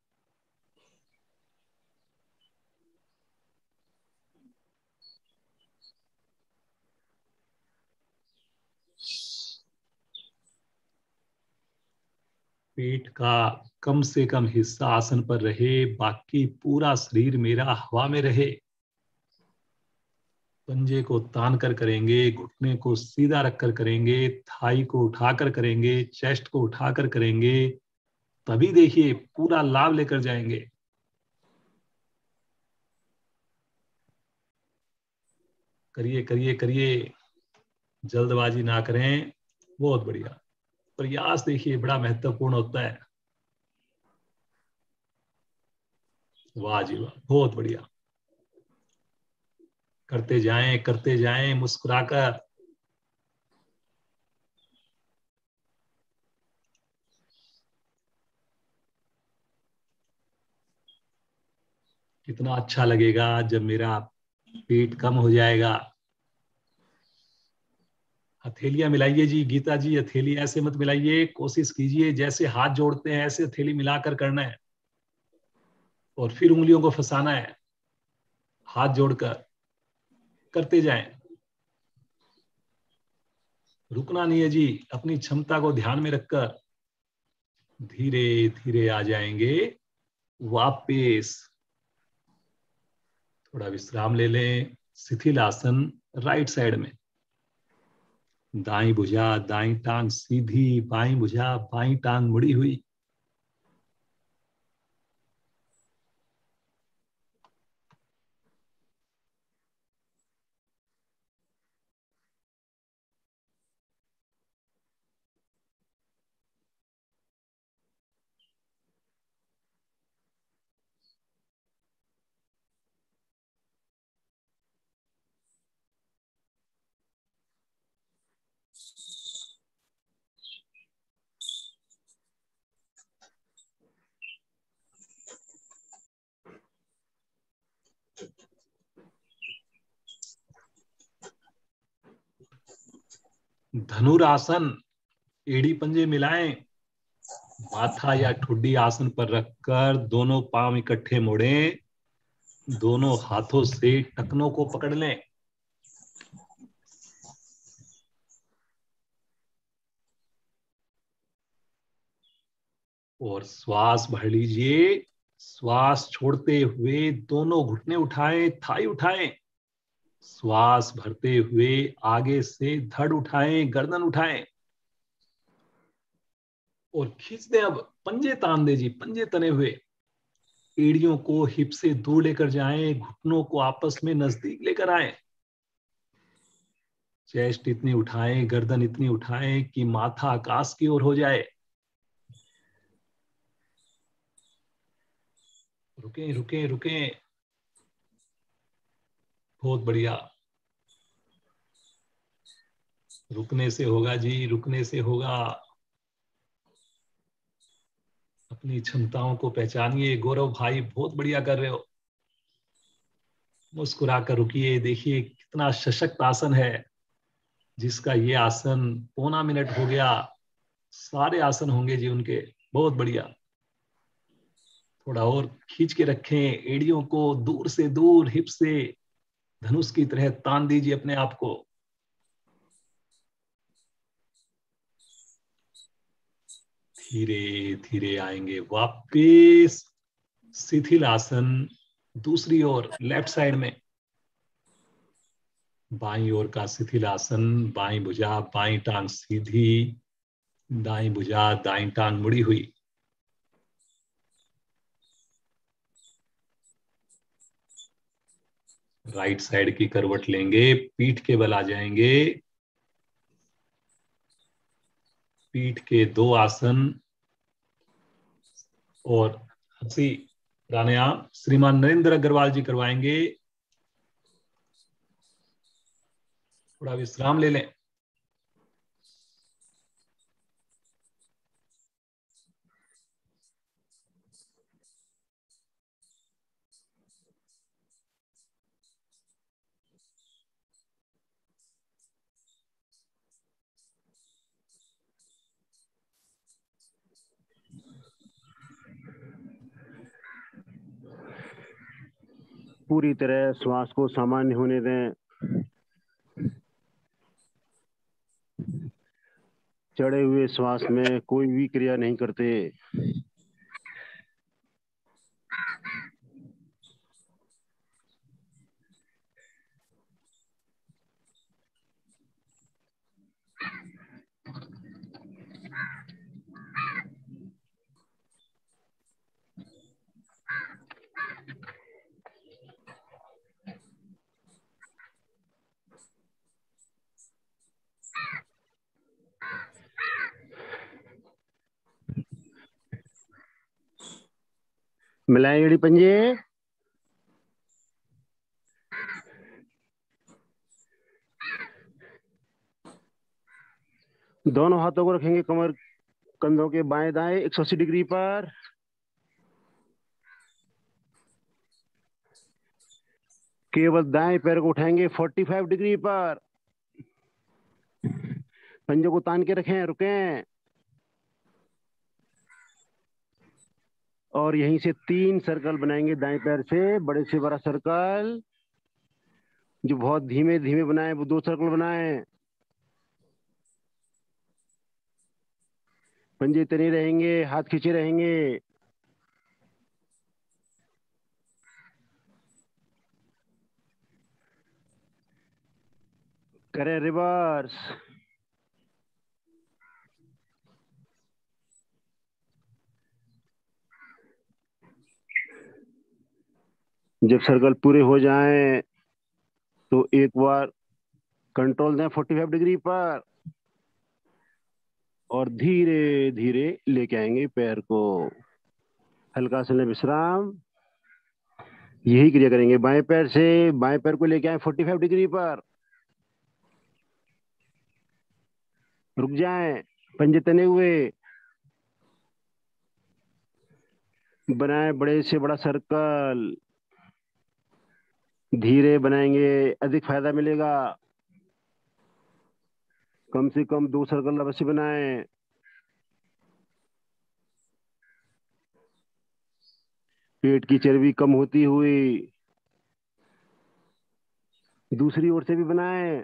पेट का कम से कम हिस्सा आसन पर रहे, बाकी पूरा शरीर मेरा हवा में रहे। पंजे को तान कर करेंगे, घुटने को सीधा रखकर करेंगे, थाई को उठाकर करेंगे, चेस्ट को उठाकर करेंगे, तभी देखिए पूरा लाभ लेकर जाएंगे। करिए करिए करिए, जल्दबाजी ना करें। बहुत बढ़िया। प्रयास देखिए बड़ा महत्वपूर्ण होता है। वाह जी वाह, बहुत बढ़िया। करते जाएं मुस्कुराकर। कितना अच्छा लगेगा जब मेरा पेट कम हो जाएगा। हथेलियां मिलाइए जी, गीता जी हथेली ऐसे मत मिलाइए, कोशिश कीजिए जैसे हाथ जोड़ते हैं ऐसे हथेली मिलाकर करना है और फिर उंगलियों को फंसाना है, हाथ जोड़कर करते जाएं। रुकना नहीं है जी, अपनी क्षमता को ध्यान में रखकर धीरे धीरे आ जाएंगे वापिस। थोड़ा विश्राम ले लें। शिथिल आसन राइट साइड में, दाई भुजा दाई टांग सीधी, बाई भुजा बाई टांग मुड़ी हुई। धनुरासन, एड़ी पंजे मिलाएं, माथा या ठुड्डी आसन पर रखकर दोनों पांव इकट्ठे मोड़ें, दोनों हाथों से टखनों को पकड़ लें। और श्वास भर लीजिए। श्वास छोड़ते हुए दोनों घुटने उठाएं, थाई उठाएं। श्वास भरते हुए आगे से धड़ उठाएं, गर्दन उठाएं और खींच दें। अब पंजे तान दे जी, पंजे तने हुए। एड़ियों को हिप से दूर लेकर जाएं, घुटनों को आपस में नजदीक लेकर आएं। चेस्ट इतनी उठाएं, गर्दन इतनी उठाएं कि माथा आकाश की ओर हो जाए। रुकें रुकें रुकें। बहुत बढ़िया। रुकने से होगा जी, रुकने से होगा। अपनी क्षमताओं को पहचानिए। गौरव भाई बहुत बढ़िया कर रहे हो। मुस्कुराकर रुकिए। देखिए कितना सशक्त आसन है, जिसका ये आसन पौना मिनट हो गया। सारे आसन होंगे जी उनके। बहुत बढ़िया। थोड़ा और खींच के रखें एड़ियों को, दूर से दूर हिप से धनुष की तरह तान दीजिए अपने आप को। धीरे धीरे आएंगे वापिस शिथिल आसन। दूसरी ओर लेफ्ट साइड में बाईं ओर का शिथिल आसन। बाईं भुजा, बाईं टांग सीधी, दाईं भुजा, दाईं टांग मुड़ी हुई। राइट साइड की करवट लेंगे, पीठ के बल आ जाएंगे। पीठ के 2 आसन और हंसी प्राणायाम श्रीमान नरेंद्र अग्रवाल जी करवाएंगे। थोड़ा विश्राम ले लें। पूरी तरह श्वास को सामान्य होने दें। चढ़े हुए श्वास में कोई भी क्रिया नहीं करते। मिलाएं एड़ी पंजे। दोनों हाथों को रखेंगे कमर कंधों के बाएं दाएं 180 डिग्री पर। केवल दाएं पैर को उठाएंगे 45 डिग्री पर। पंजों को तान के रखें, रुकें। और यहीं से 3 सर्कल बनाएंगे दाएं पैर से, बड़े से बड़ा सर्कल। जो बहुत धीमे धीमे बनाए वो 2 सर्कल बनाएं। पंजे तने रहेंगे, हाथ खींचे रहेंगे। करें रिवर्स। जब सर्कल पूरे हो जाएं तो एक बार कंट्रोल दें 45 डिग्री पर और धीरे धीरे लेके आएंगे पैर को। हल्का सा लें विश्राम। यही क्रिया करेंगे बाएं पैर से। बाएं पैर को लेके आए 45 डिग्री पर। रुक जाएं, पंजे तने हुए। बनाए बड़े से बड़ा सर्कल। धीरे बनाएंगे, अधिक फायदा मिलेगा। कम से कम 2 सर्कल अवश्य बनाएं। पेट की चर्बी कम होती हुई दूसरी ओर से भी बनाएं।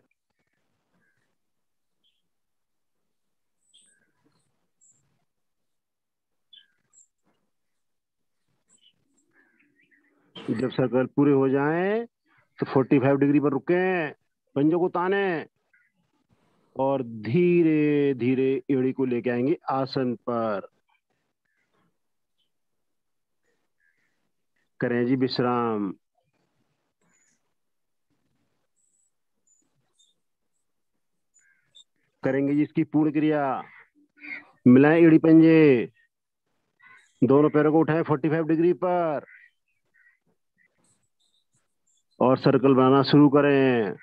जब सर्कल पूरे हो जाएं तो 45 डिग्री पर रुकें, पंजों को ताने और धीरे धीरे एड़ी को लेके आएंगे आसन पर। करें जी विश्राम। करेंगे जी इसकी पूर्ण क्रिया। मिलाएं एड़ी पंजे, दोनों पैरों को उठाएं 45 डिग्री पर और सर्कल बनाना शुरू करें।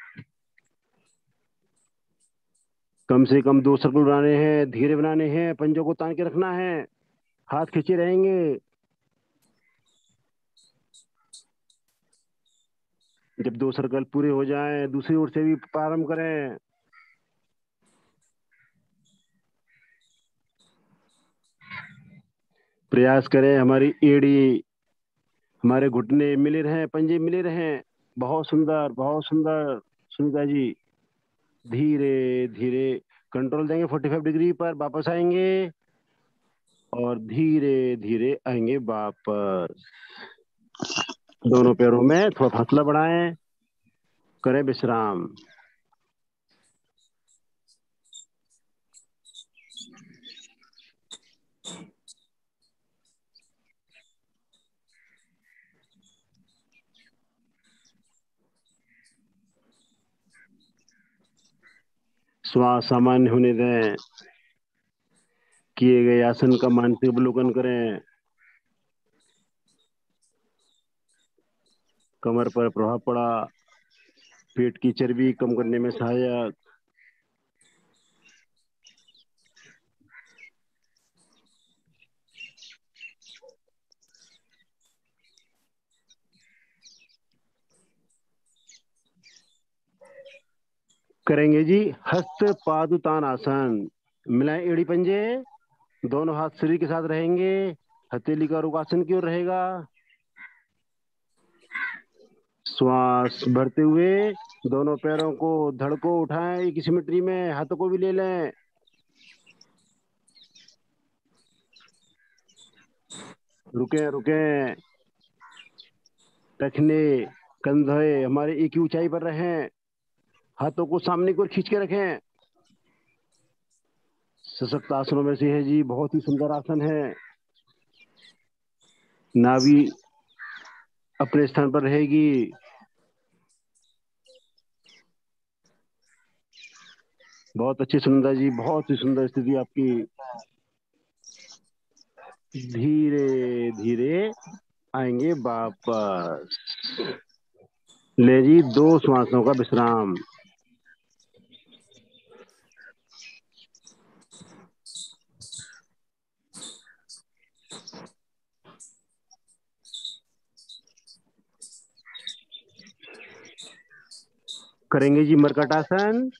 कम से कम 2 सर्कल बनाने हैं, धीरे बनाने हैं, पंजों को तान के रखना है, हाथ खींचे रहेंगे। जब 2 सर्कल पूरे हो जाएं दूसरी ओर से भी प्रारंभ करें। प्रयास करें हमारी एड़ी, हमारे घुटने मिले रहें, पंजे मिले रहें। बहुत सुंदर, बहुत सुंदर सुनीता जी। धीरे धीरे कंट्रोल देंगे 45 डिग्री पर, वापस आएंगे और धीरे धीरे आएंगे वापस। दोनों पैरों में थोड़ा फासला बढ़ाएं, करें विश्राम। श्वास सामान्य होने दें। किए गए आसन का मानसिक अवलोकन करें। कमर पर प्रभाव पड़ा, पेट की चर्बी कम करने में सहायक। करेंगे जी हस्त पादुतानासन। मिलाएं एड़ी पंजे, दोनों हाथ शरीर के साथ रहेंगे, हथेली का रुख आसन की ओर रहेगा। श्वास भरते हुए दोनों पैरों को, धड़ को उठाएं एक सिमेट्री में, हाथों को भी ले लें। रुकें रुकें, टखने कंधे हमारे एक ही ऊंचाई पर रहें, हाथों को सामने की ओर खींच के रखें। सशक्त आसनों में से है जी, बहुत ही सुंदर आसन है। नाभि अपने स्थान पर रहेगी। बहुत अच्छी सुंदर जी, बहुत ही सुंदर स्थिति आपकी। धीरे धीरे आएंगे वापस। ले जी 2 श्वासों का विश्राम। करेंगे जी मरकटासन।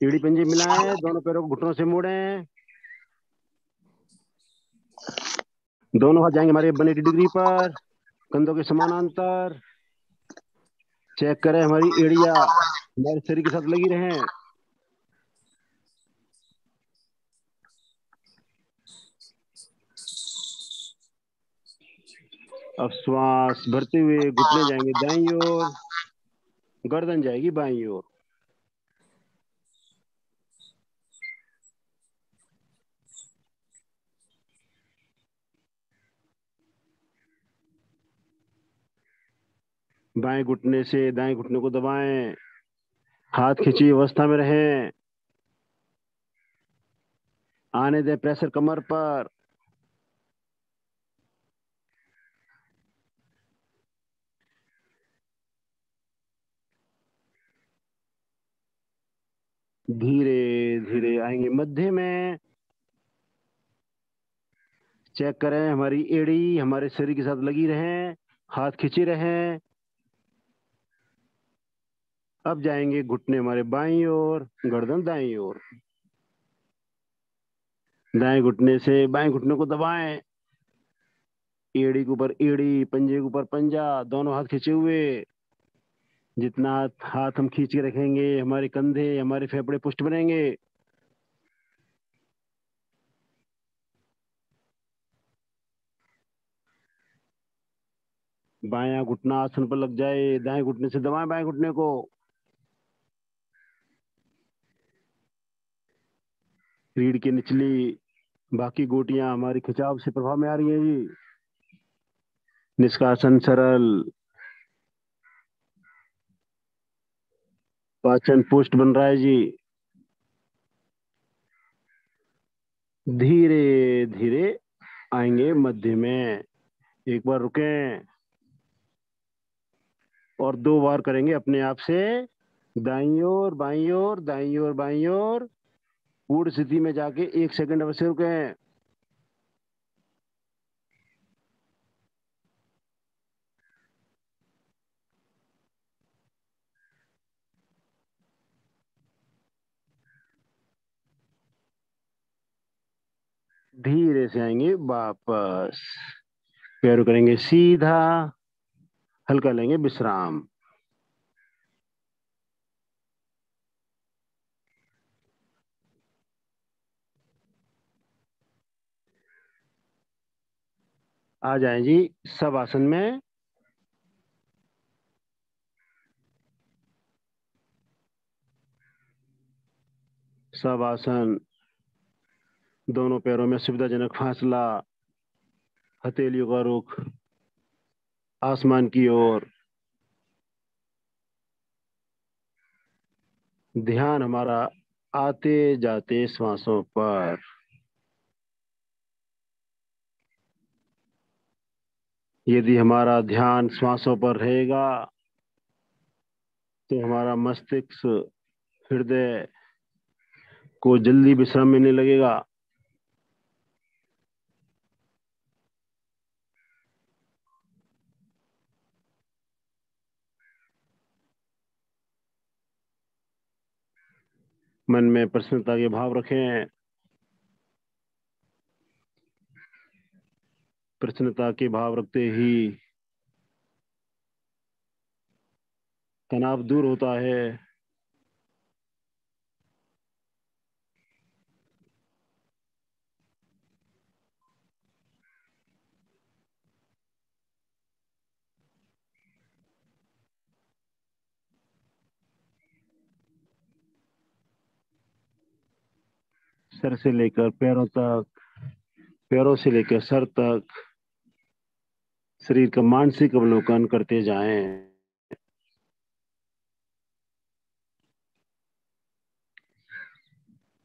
एड़ी पंजे मिलाएं, दोनों पैरों को घुटनों से मोड़ें। दोनों हाथ जाएंगे हमारे 180 डिग्री पर, कंधों के समानांतर। चेक करें हमारी एड़िया हमारे शरीर के साथ लगी रहें। अब श्वास भरते हुए घुटने जाएंगे दाईं ओर, गर्दन जाएगी बाईं ओर। बाएं घुटने से दाएं घुटने को दबाएं, हाथ खींची अवस्था में रहें। आने दें प्रेशर कमर पर। धीरे धीरे आएंगे मध्य में। चेक करें हमारी एड़ी हमारे शरीर के साथ लगी रहें, हाथ खींचे रहें। अब जाएंगे घुटने हमारे बाईं ओर, गर्दन दाईं ओर। दाएं घुटने से बाएं घुटने को दबाएं। एड़ी के ऊपर एड़ी, पंजे के ऊपर पंजा, दोनों हाथ खींचे हुए। जितना हाथ हम खींच के रखेंगे, हमारे कंधे, हमारे फेफड़े पुष्ट बनेंगे। बायां घुटना आसन पर लग जाए, दाएं घुटने से दबाएं बाएं घुटने को। रीढ़ की निचली बाकी गोटियां हमारी खिंचाव से प्रभाव में आ रही हैं जी। निष्कासन सरल। पाचन पुष्ट बन रहा है जी। धीरे धीरे आएंगे मध्य में। एक बार रुकें और 2 बार करेंगे अपने आप से। दाईं ओर बाईं ओर, दाईं ओर बाईं ओर। पूर्ण स्थिति में जाके 1 सेकंड अवश्य रुकें। धीरे से आएंगे वापस। पैर करेंगे सीधा, हल्का लेंगे विश्राम। आ जाएं जी सब आसन में। सब आसन, दोनों पैरों में सुविधाजनक फासला, हथेलियों का रुख आसमान की ओर। ध्यान हमारा आते जाते श्वासों पर। यदि हमारा ध्यान श्वासों पर रहेगा तो हमारा मस्तिष्क, हृदय को जल्दी विश्राम मिलने लगेगा। मन में प्रसन्नता के भाव रखें। प्रसन्नता के भाव रखते ही तनाव दूर होता है। सर से लेकर पैरों तक, पैरों से लेकर सर तक शरीर का मानसिक अवलोकन करते जाएं।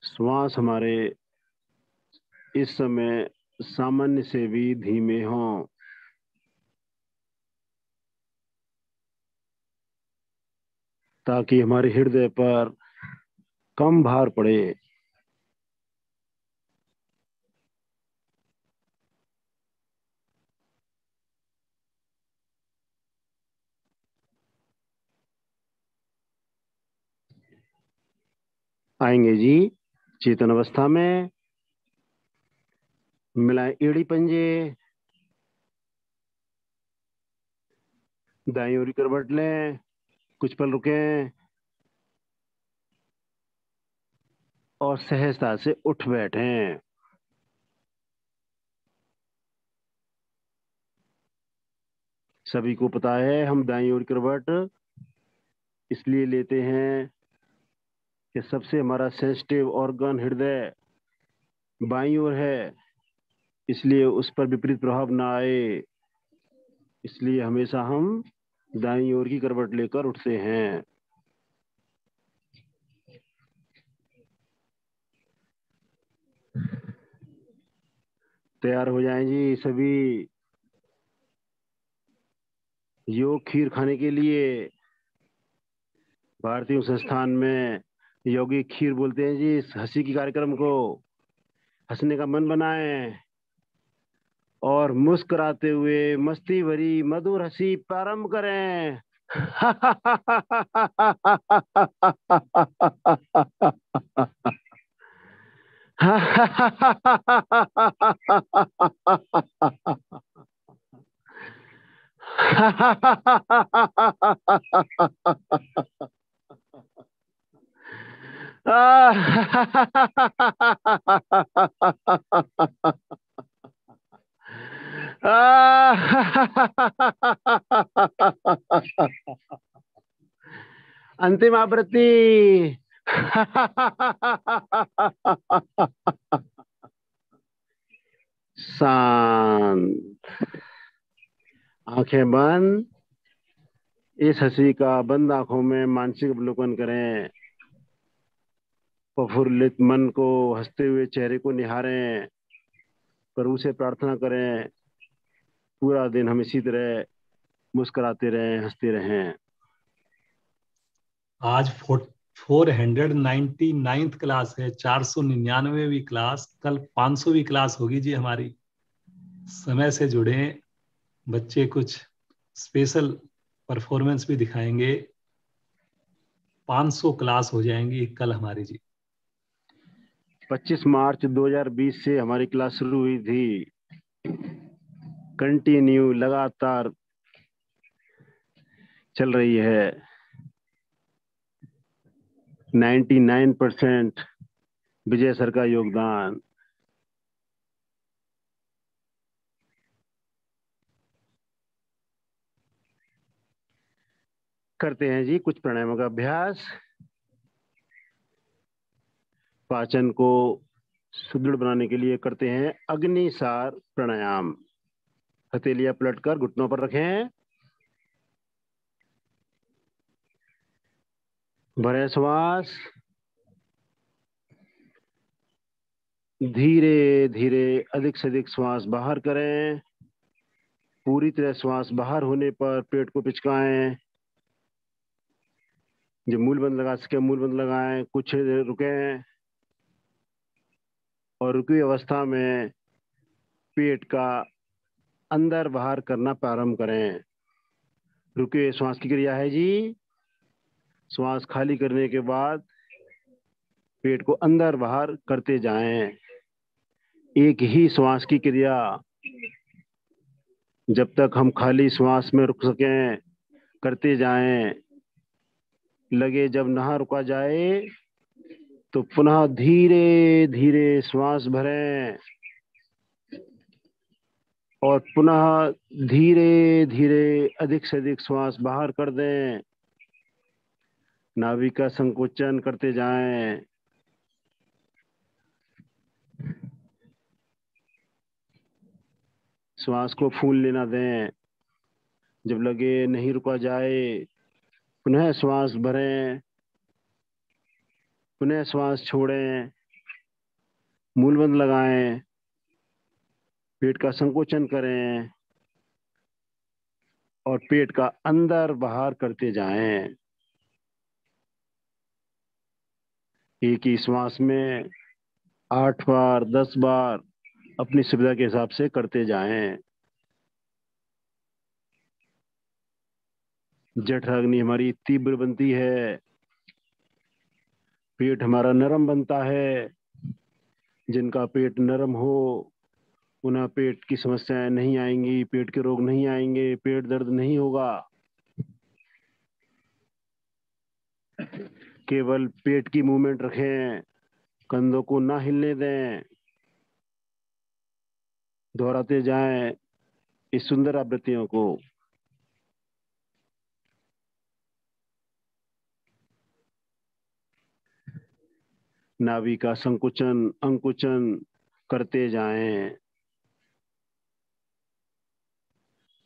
श्वास हमारे इस समय सामान्य से भी धीमे हों, ताकि हमारे हृदय पर कम भार पड़े। आएंगे जी चेतन अवस्था में। मिलाएं एड़ी पंजे, दाईं ओर करवट लें, कुछ पल रुकें और सहजता से उठ बैठें। सभी को पता है हम दाईं ओर करवट इसलिए लेते हैं कि सबसे हमारा सेंसिटिव ऑर्गन हृदय बाईं ओर है, इसलिए उस पर विपरीत प्रभाव ना आए। इसलिए हमेशा हम दाईं ओर की करवट लेकर उठते हैं। तैयार हो जाएं जी सभी योग खीर खाने के लिए। भारतीय संस्थान में योगी खीर बोलते हैं जी इस हंसी की कार्यक्रम को। हंसने का मन बनाएं और मुस्कुराते हुए मस्ती भरी मधुर हंसी प्रारंभ करें। अंतिम आवृत्ति। शांत, आंखें बंद। इस हंसी का बंद आंखों में मानसिक अवलोकन करें। प्रफुल्लित मन को, हंसते हुए चेहरे को निहारें। प्रभु से प्रार्थना करें पूरा दिन हम इसी तरह मुस्कुराते रहें, हंसते रहें। आज 499th क्लास है, 499वीं क्लास। कल 500वीं क्लास होगी जी हमारी। समय से जुड़े बच्चे कुछ स्पेशल परफॉर्मेंस भी दिखाएंगे। 500 क्लास हो जाएंगी कल हमारी जी। 25 मार्च 2020 से हमारी क्लास शुरू हुई थी। कंटिन्यू, लगातार चल रही है। 99% विजय सर का योगदान। करते हैं जी कुछ प्राणायामों का अभ्यास। पाचन को सुदृढ़ बनाने के लिए करते हैं अग्निसार प्राणायाम। हथेलियां पलटकर घुटनों पर रखें। भरें श्वास। धीरे धीरे अधिक से अधिक श्वास बाहर करें। पूरी तरह श्वास बाहर होने पर पेट को पिचकाएं। जो मूल बंद लगा सके मूल बंद लगाएं। कुछ देर रुकें और रुकी अवस्था में पेट का अंदर बाहर करना प्रारंभ करें। रुके श्वास की क्रिया है जी। श्वास खाली करने के बाद पेट को अंदर बाहर करते जाएं। एक ही श्वास की क्रिया जब तक हम खाली श्वास में रुक सकें करते जाएं। लगे जब ना रुका जाए तो पुनः धीरे धीरे श्वास भरें और पुनः धीरे धीरे अधिक से अधिक श्वास बाहर कर दें। नाभि का संकोचन करते जाएं। श्वास को फूल लेना दें। जब लगे नहीं रुका जाए पुनः श्वास भरें, पुनः श्वास छोड़ें, मूलबंद लगाएं, पेट का संकोचन करें और पेट का अंदर बाहर करते जाएं। एक ही श्वास में 8 बार 10 बार अपनी सुविधा के हिसाब से करते जाएं। जठराग्नि हमारी तीव्र बनती है, पेट हमारा नरम बनता है। जिनका पेट नरम हो उन्हें पेट की समस्याएं नहीं आएंगी, पेट के रोग नहीं आएंगे, पेट दर्द नहीं होगा। केवल पेट की मूवमेंट रखें, कंधों को ना हिलने दें। दोहराते जाएं इस सुंदर आवृत्तियों को। नाभि का संकुचन अंकुचन करते जाएं।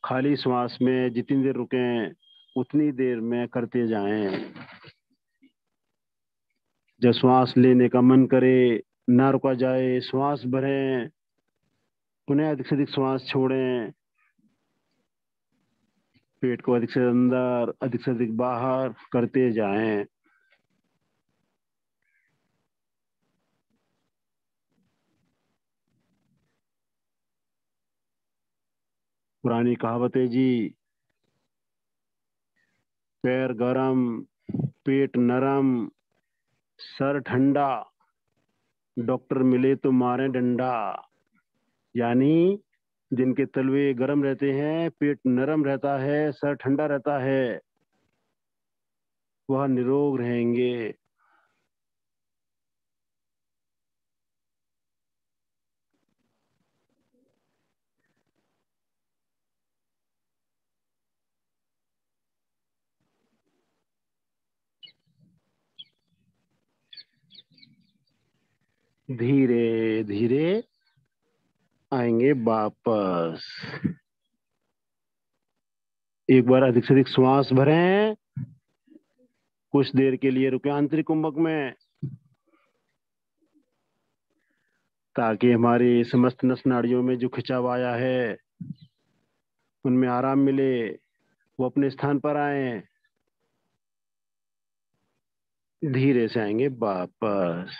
खाली श्वास में जितनी देर रुकें उतनी देर में करते जाएं। जब श्वास लेने का मन करे ना रुका जाए, श्वास भरें, पुनः अधिक से अधिक श्वास छोड़ें। पेट को अधिक से अंदर अधिक से अधिक बाहर करते जाएं। पुरानी कहावत है जी, पैर गरम, पेट नरम, सर ठंडा, डॉक्टर मिले तो मारे डंडा। यानी जिनके तलवे गरम रहते हैं, पेट नरम रहता है, सर ठंडा रहता है, वह निरोग रहेंगे। धीरे धीरे आएंगे वापस। एक बार अधिक से अधिक श्वास भरें। कुछ देर के लिए रुके आंतरिक कुंभक में, ताकि हमारी समस्त नस नाड़ियों में जो खिंचाव आया है उनमें आराम मिले, वो अपने स्थान पर आए। धीरे से आएंगे वापस।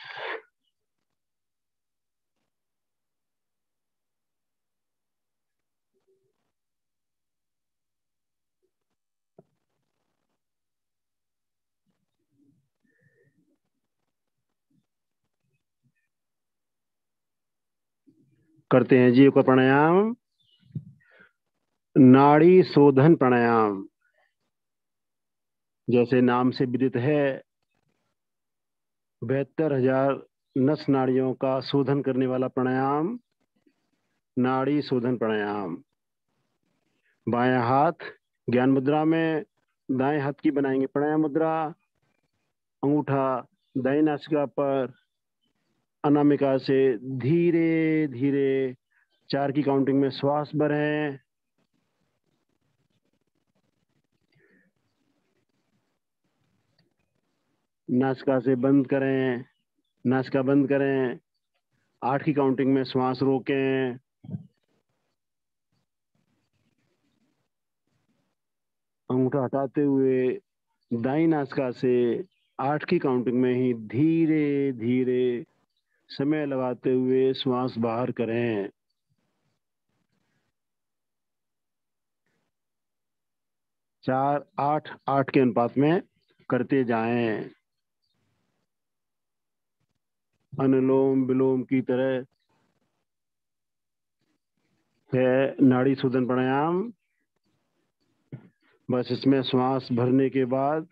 करते हैं जीव का प्राणायाम, नाड़ी शोधन प्राणायाम। जैसे नाम से विदित है, 72,000 नस नाड़ियों का शोधन करने वाला प्राणायाम, नाड़ी शोधन प्राणायाम। बायां हाथ ज्ञान मुद्रा में, दाएं हाथ की बनाएंगे प्राणायाम मुद्रा। अंगूठा दाएं नासिका पर, अनामिका से धीरे धीरे 4 की काउंटिंग में श्वास भरें। नासिका से बंद करें, नासिका बंद करें। 8 की काउंटिंग में श्वास रोकें। अंगूठा हटाते हुए दाईं नासिका से 8 की काउंटिंग में ही धीरे धीरे समय लगाते हुए श्वास बाहर करें। 4, 8, 8 के अनुपात में करते जाएं। अनुलोम विलोम की तरह है नाड़ी शोधन प्राणायाम। बस इसमें श्वास भरने के बाद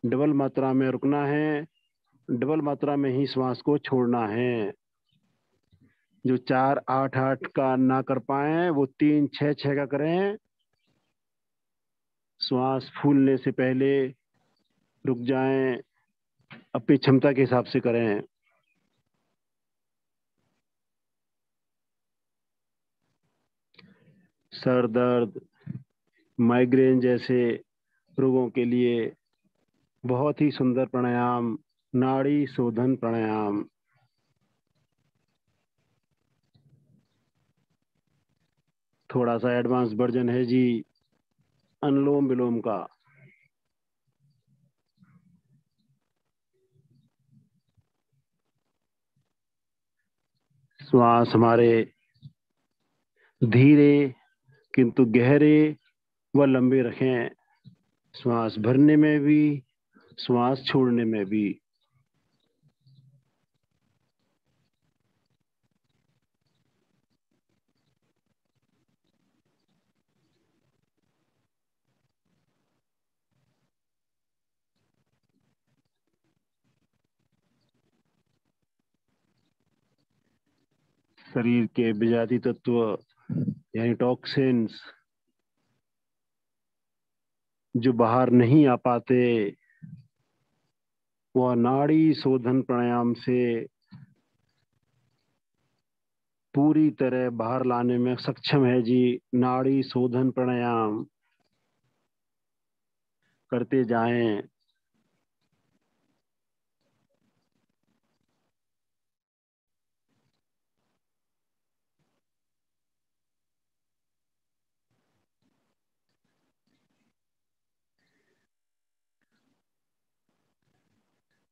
डबल मात्रा में रुकना है, डबल मात्रा में ही श्वास को छोड़ना है। जो 4, 8, 8 का ना कर पाए वो 3, 6, 6 का करें। श्वास फूलने से पहले रुक जाएं, अपनी क्षमता के हिसाब से करें। सर दर्द, माइग्रेन जैसे रोगों के लिए बहुत ही सुंदर प्राणायाम, नाड़ी शोधन प्राणायाम। थोड़ा सा एडवांस वर्जन है जी अनुलोम विलोम का। श्वास हमारे धीरे किंतु गहरे व लंबे रखें, श्वास भरने में भी, श्वास छोड़ने में भी। शरीर के विजाती तत्व यानी टॉक्सिन्स जो बाहर नहीं आ पाते, वह नाड़ी शोधन प्राणायाम से पूरी तरह बाहर लाने में सक्षम है जी। नाड़ी शोधन प्राणायाम करते जाएं।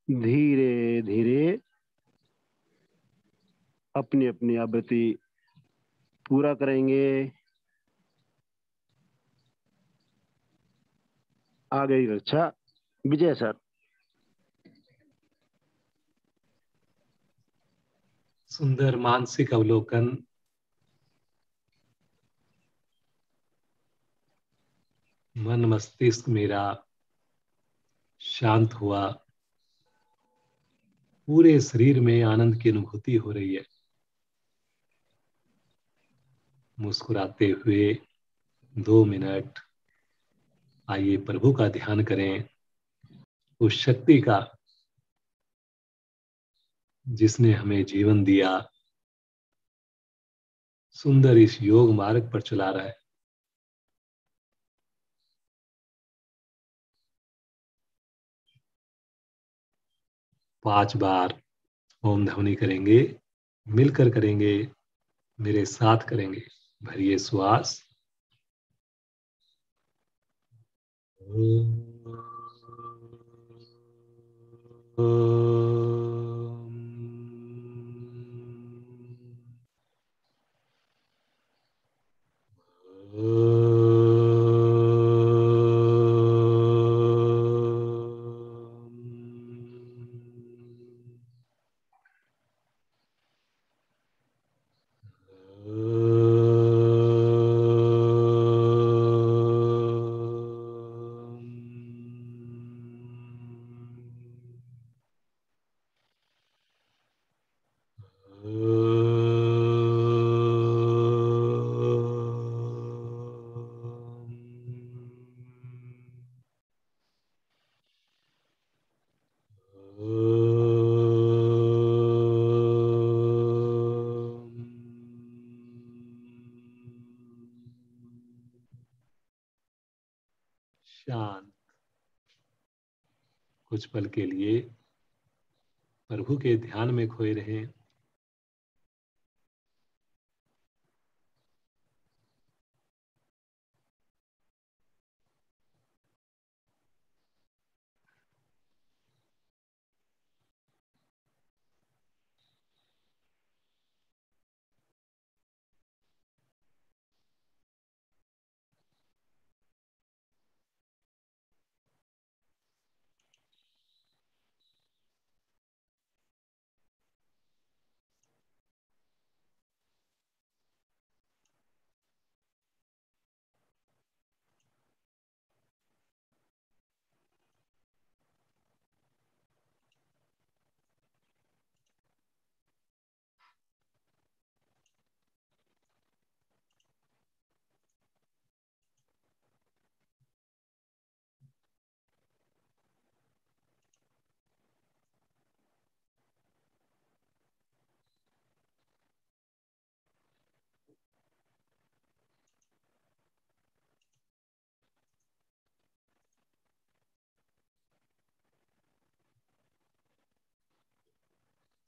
धीरे धीरे अपनी अपनी आवृत्ति पूरा करेंगे। आ गई रक्षा। विजय सर। सुंदर मानसिक अवलोकन। मन मस्तिष्क मेरा शांत हुआ, पूरे शरीर में आनंद की अनुभूति हो रही है। मुस्कुराते हुए 2 मिनट आइए प्रभु का ध्यान करें, उस शक्ति का जिसने हमें जीवन दिया, सुंदर इस योग मार्ग पर चला रहा है। पांच बार ओम ध्वनि करेंगे, मिलकर करेंगे, मेरे साथ करेंगे। भरिए श्वास। शांत। कुछ पल के लिए प्रभु के ध्यान में खोए रहें।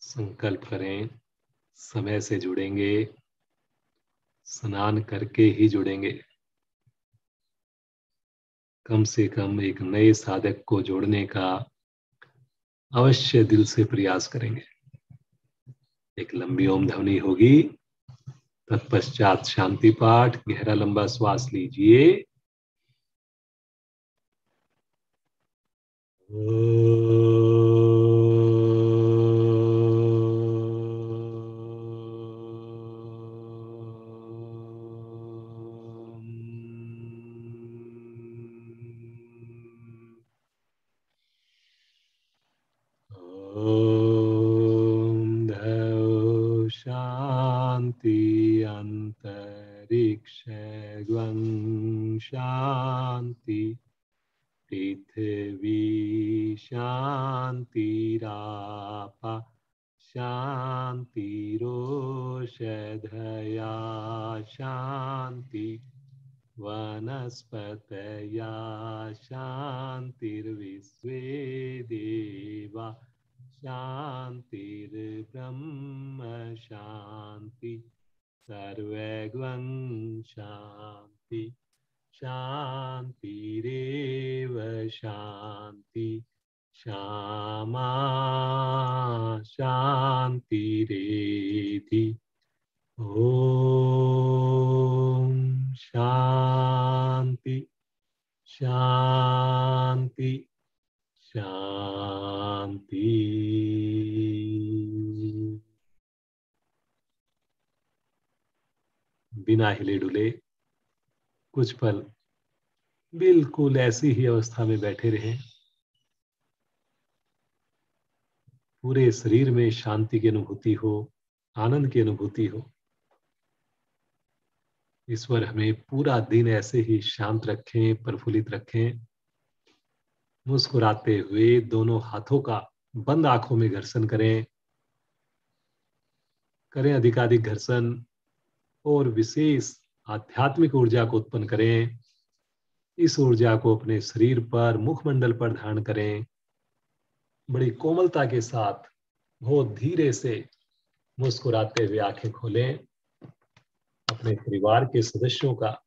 संकल्प करें, समय से जुड़ेंगे, स्नान करके ही जुड़ेंगे। कम से कम एक नए साधक को जोड़ने का अवश्य दिल से प्रयास करेंगे। एक लंबी ओम ध्वनि होगी, तत्पश्चात शांति पाठ। गहरा लंबा श्वास लीजिए। शांति अंतरिक्ष ग्वं शांति पृथ्वी शांतिरापा शांतिरोषधया शांति वनस्पतया शांतिर्विश्वे देवा शांतिर्ब्रह्म शांति सर्वगं शांति शांतिरेव शांति श्यामा शांतिरेधि। ओम शांति शांति शांति शांति। बिना हिले डुले कुछ पल बिल्कुल ऐसी ही अवस्था में बैठे रहें। पूरे शरीर में शांति की अनुभूति हो, आनंद की अनुभूति हो। ईश्वर हमें पूरा दिन ऐसे ही शांत रखें, प्रफुल्लित रखें। मुस्कुराते हुए दोनों हाथों का बंद आंखों में घर्षण करें अधिकाधिक घर्षण और विशेष आध्यात्मिक ऊर्जा को उत्पन्न करें। इस ऊर्जा को अपने शरीर पर, मुखमंडल पर धारण करें। बड़ी कोमलता के साथ बहुत धीरे से मुस्कुराते हुए आंखें खोलें। अपने परिवार के सदस्यों का,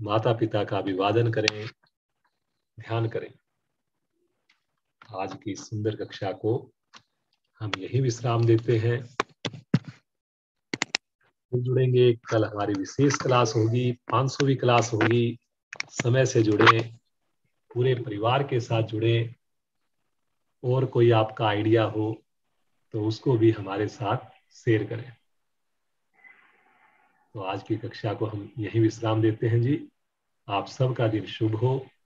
माता पिता का अभिवादन करें, ध्यान करें। आज की सुंदर कक्षा को हम यही विश्राम देते हैं। फिर जुड़ेंगे, कल हमारी विशेष क्लास होगी, 500वीं क्लास होगी। समय से जुड़े, पूरे परिवार के साथ जुड़े। और कोई आपका आइडिया हो तो उसको भी हमारे साथ शेयर करें। तो आज की कक्षा को हम यही विश्राम देते हैं जी। आप सबका दिन शुभ हो।